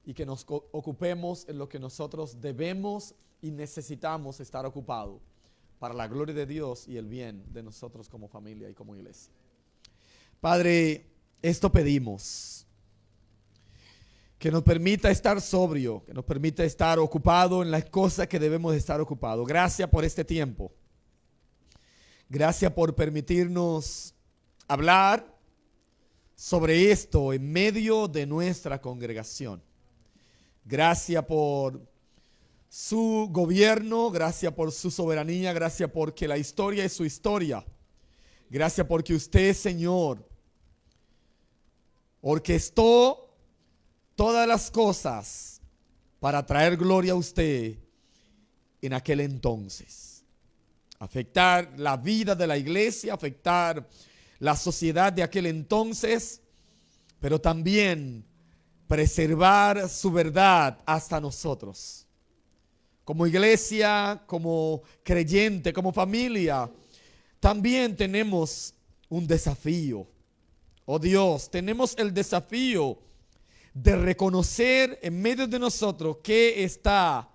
y que nos ocupemos en lo que nosotros debemos y necesitamos estar ocupados para la gloria de Dios y el bien de nosotros como familia y como iglesia. Padre, esto pedimos, que nos permita estar sobrio, que nos permita estar ocupado en las cosas que debemos estar ocupados. Gracias por este tiempo. Gracias por permitirnos hablar sobre esto en medio de nuestra congregación. Gracias por su gobierno, gracias por su soberanía, gracias porque la historia es su historia. Gracias porque usted, Señor, orquestó todas las cosas para traer gloria a usted en aquel entonces. Afectar la vida de la iglesia, afectar la sociedad de aquel entonces, pero también preservar su verdad hasta nosotros. Como iglesia, como creyente, como familia, también tenemos un desafío. Oh Dios, tenemos el desafío de reconocer en medio de nosotros qué está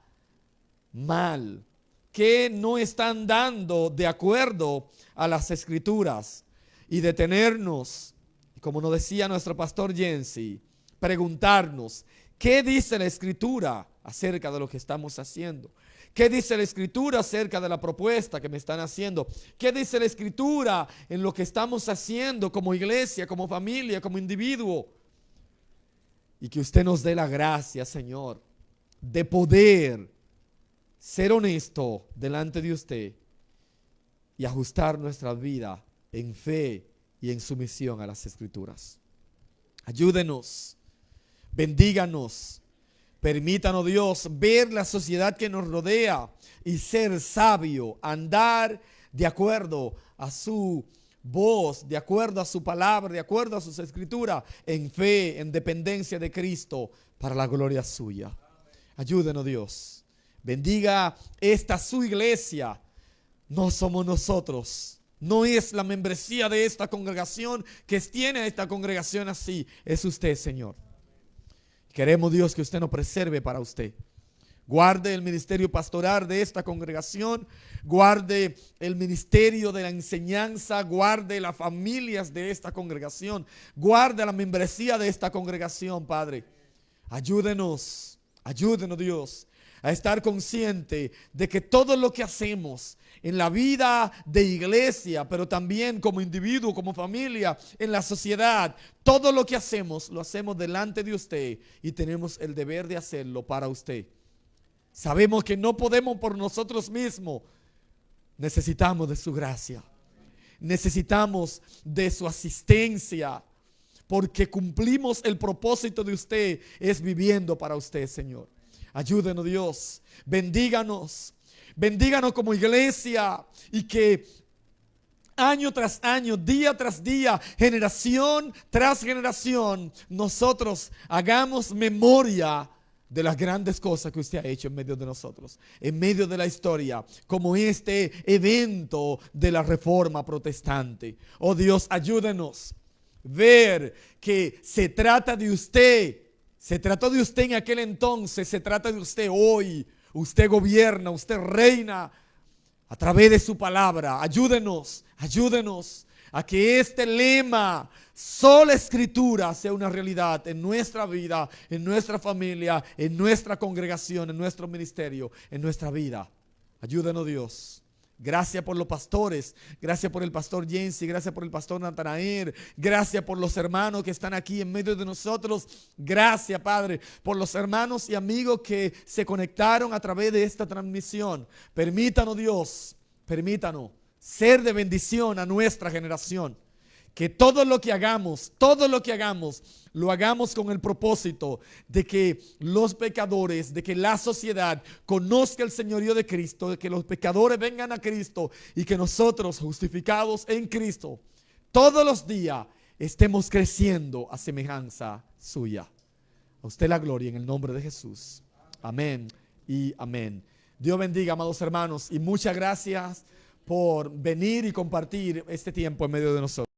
mal, qué no están dando de acuerdo a las Escrituras, y detenernos, como nos decía nuestro pastor Jensi, preguntarnos, ¿qué dice la Escritura acerca de lo que estamos haciendo? ¿Qué dice la Escritura acerca de la propuesta que me están haciendo? ¿Qué dice la Escritura en lo que estamos haciendo como iglesia, como familia, como individuo? Y que usted nos dé la gracia, Señor, de poder ser honesto delante de usted y ajustar nuestra vida en fe y en sumisión a las Escrituras. Ayúdenos, bendíganos, permítanos, Dios, ver la sociedad que nos rodea y ser sabio, andar de acuerdo a su voz, de acuerdo a su palabra, de acuerdo a sus Escrituras, en fe, en dependencia de Cristo, para la gloria suya. Ayúdenos, Dios. Bendiga esta su iglesia. No somos nosotros. No es la membresía de esta congregación que tiene a esta congregación así. Es usted, Señor. Queremos, Dios, que usted nos preserve para usted. Guarde el ministerio pastoral de esta congregación. Guarde el ministerio de la enseñanza. Guarde las familias de esta congregación. Guarde la membresía de esta congregación, Padre. Ayúdenos, Dios, a estar consciente de que todo lo que hacemos en la vida de iglesia, pero también como individuo, como familia, en la sociedad, todo lo que hacemos, lo hacemos delante de usted y tenemos el deber de hacerlo para usted. Sabemos que no podemos por nosotros mismos. Necesitamos de su gracia. Necesitamos de su asistencia, porque cumplimos el propósito de usted, es viviendo para usted, Señor. Ayúdenos, Dios. Bendíganos. Bendíganos como iglesia, y que año tras año, día tras día, generación tras generación, nosotros hagamos memoria de las grandes cosas que usted ha hecho en medio de nosotros, en medio de la historia, como este evento de la Reforma Protestante. Oh Dios, ayúdenos a ver que se trata de usted. Se trató de usted en aquel entonces, se trata de usted hoy. Usted gobierna, usted reina a través de su palabra. Ayúdenos a que este lema, sola Escritura, sea una realidad en nuestra vida, en nuestra familia, en nuestra congregación, en nuestro ministerio, en nuestra vida. Ayúdenos, Dios. Gracias por los pastores, gracias por el pastor Jensi, gracias por el pastor Natanael, gracias por los hermanos que están aquí en medio de nosotros. Gracias, Padre, por los hermanos y amigos que se conectaron a través de esta transmisión. Permítanos, Dios, permítanos ser de bendición a nuestra generación. Que todo lo que hagamos, lo hagamos con el propósito de que los pecadores, de que la sociedad conozca el señorío de Cristo, de que los pecadores vengan a Cristo y que nosotros, justificados en Cristo, todos los días estemos creciendo a semejanza suya. A usted la gloria en el nombre de Jesús. Amén y amén. Dios bendiga, amados hermanos, y muchas gracias por venir y compartir este tiempo en medio de nosotros.